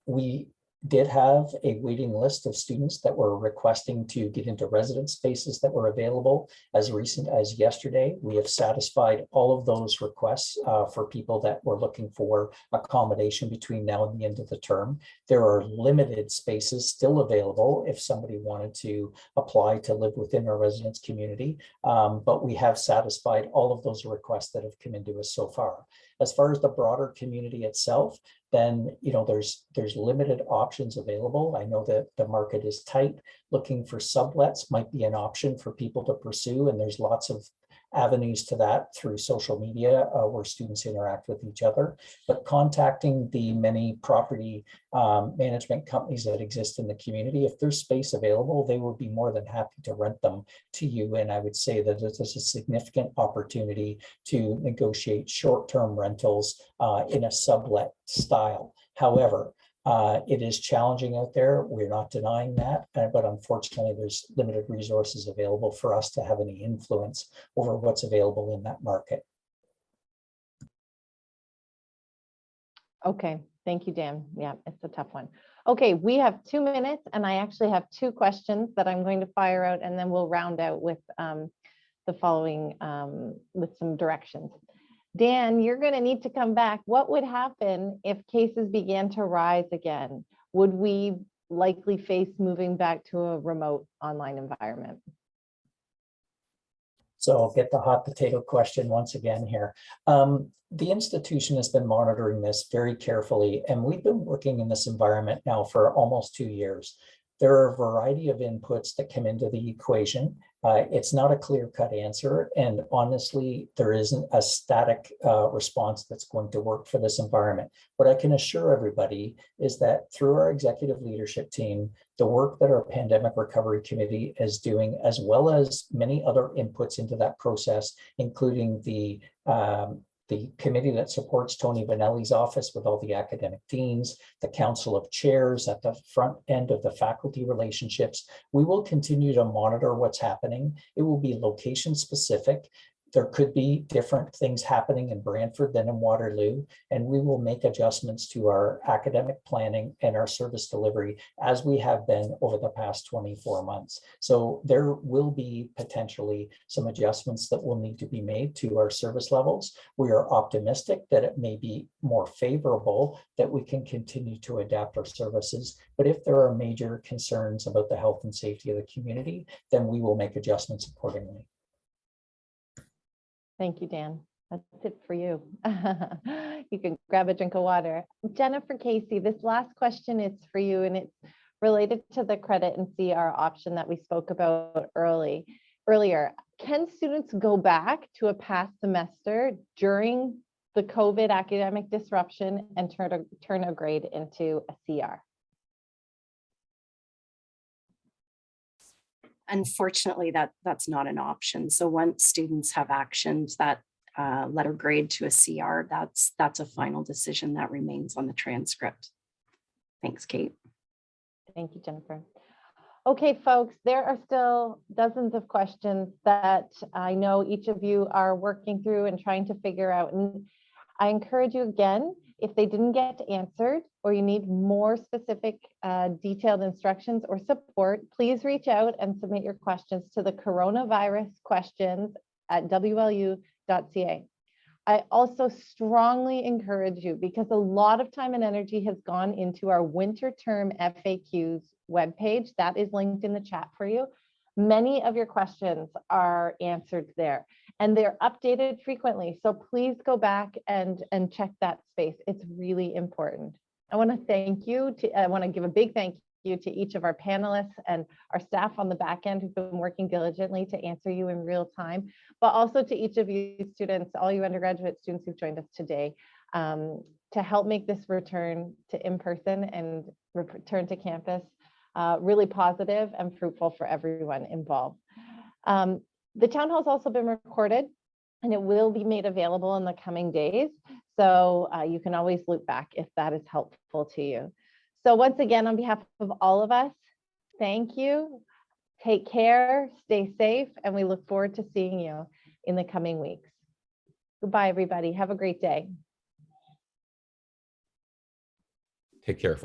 We did have a waiting list of students that were requesting to get into residence spaces that were available as recent as yesterday. We have satisfied all of those requests for people that were looking for accommodation between now and the end of the term. There are limited spaces still available if somebody wanted to apply to live within our residence community, but we have satisfied all of those requests that have come into us so far. As far as the broader community itself, then there's limited options available. I know that the market is tight. Looking for sublets might be an option for people to pursue, and there's lots of avenues to that through social media where students interact with each other. But contacting the many property management companies that exist in the community, if there's space available, they will be more than happy to rent them to you. And I would say that there's a significant opportunity to negotiate short-term rentals in a sublet style. However, it is challenging out there. We're not denying that, but unfortunately, there's limited resources available for us to have any influence over what's available in that market. Okay, thank you, Dan. Yeah, it's a tough one. Okay, we have 2 minutes, and I actually have 2 questions that I'm going to fire out, and then we'll round out with the following, with some directions. Dan, you're going to need to come back. What would happen if cases began to rise again? Would we likely face moving back to a remote online environment? So I'll get the hot potato question once again here. The institution has been monitoring this very carefully, and we've been working in this environment now for almost 2 years. There are a variety of inputs that come into the equation. It's not a clear-cut answer, and honestly, there isn't a static response that's going to work for this environment. What I can assure everybody is that through our executive leadership team, the work that our Pandemic Recovery Committee is doing, as well as many other inputs into that process, including the committee that supports Tony Vanelli's office with all the academic deans, the council of chairs at the front end of the faculty relationships. We will continue to monitor what's happening. It will be location specific. There could be different things happening in Brantford than in Waterloo, and we will make adjustments to our academic planning and our service delivery as we have been over the past 24 months. So there will be potentially some adjustments that will need to be made to our service levels. We are optimistic that it may be more favorable, that we can continue to adapt our services. But if there are major concerns about the health and safety of the community, then we will make adjustments accordingly. Thank you, Dan. That's it for you. You can grab a drink of water. Jennifer Casey, this last question is for you, and it's related to the credit and CR option that we spoke about earlier. Can students go back to a past semester during the COVID academic disruption and turn a grade into a CR? Unfortunately, that's not an option. So once students have actioned that letter grade to a CR, that's a final decision that remains on the transcript. Thanks, Kate. Thank you, Jennifer. Okay, folks, there are still dozens of questions that I know each of you are working through and trying to figure out. And I encourage you again, if they didn't get answered or you need more specific detailed instructions or support, please reach out and submit your questions to the coronavirus questions at wlu.ca. I also strongly encourage you, because a lot of time and energy has gone into our winter term FAQs webpage that is linked in the chat for you. Many of your questions are answered there, and they're updated frequently. So please go back and check that space. It's really important. I want to thank you. I want to give a big thank you to each of our panelists and our staff on the back end who've been working diligently to answer you in real time, but also to each of you students, all you undergraduate students who've joined us today, to help make this return to in-person and return to campus really positive and fruitful for everyone involved. The town hall has also been recorded, and it will be made available in the coming days. So you can always loop back if that is helpful to you. So once again, on behalf of all of us, thank you. Take care, stay safe, and we look forward to seeing you in the coming weeks. Goodbye, everybody. Have a great day. Take care.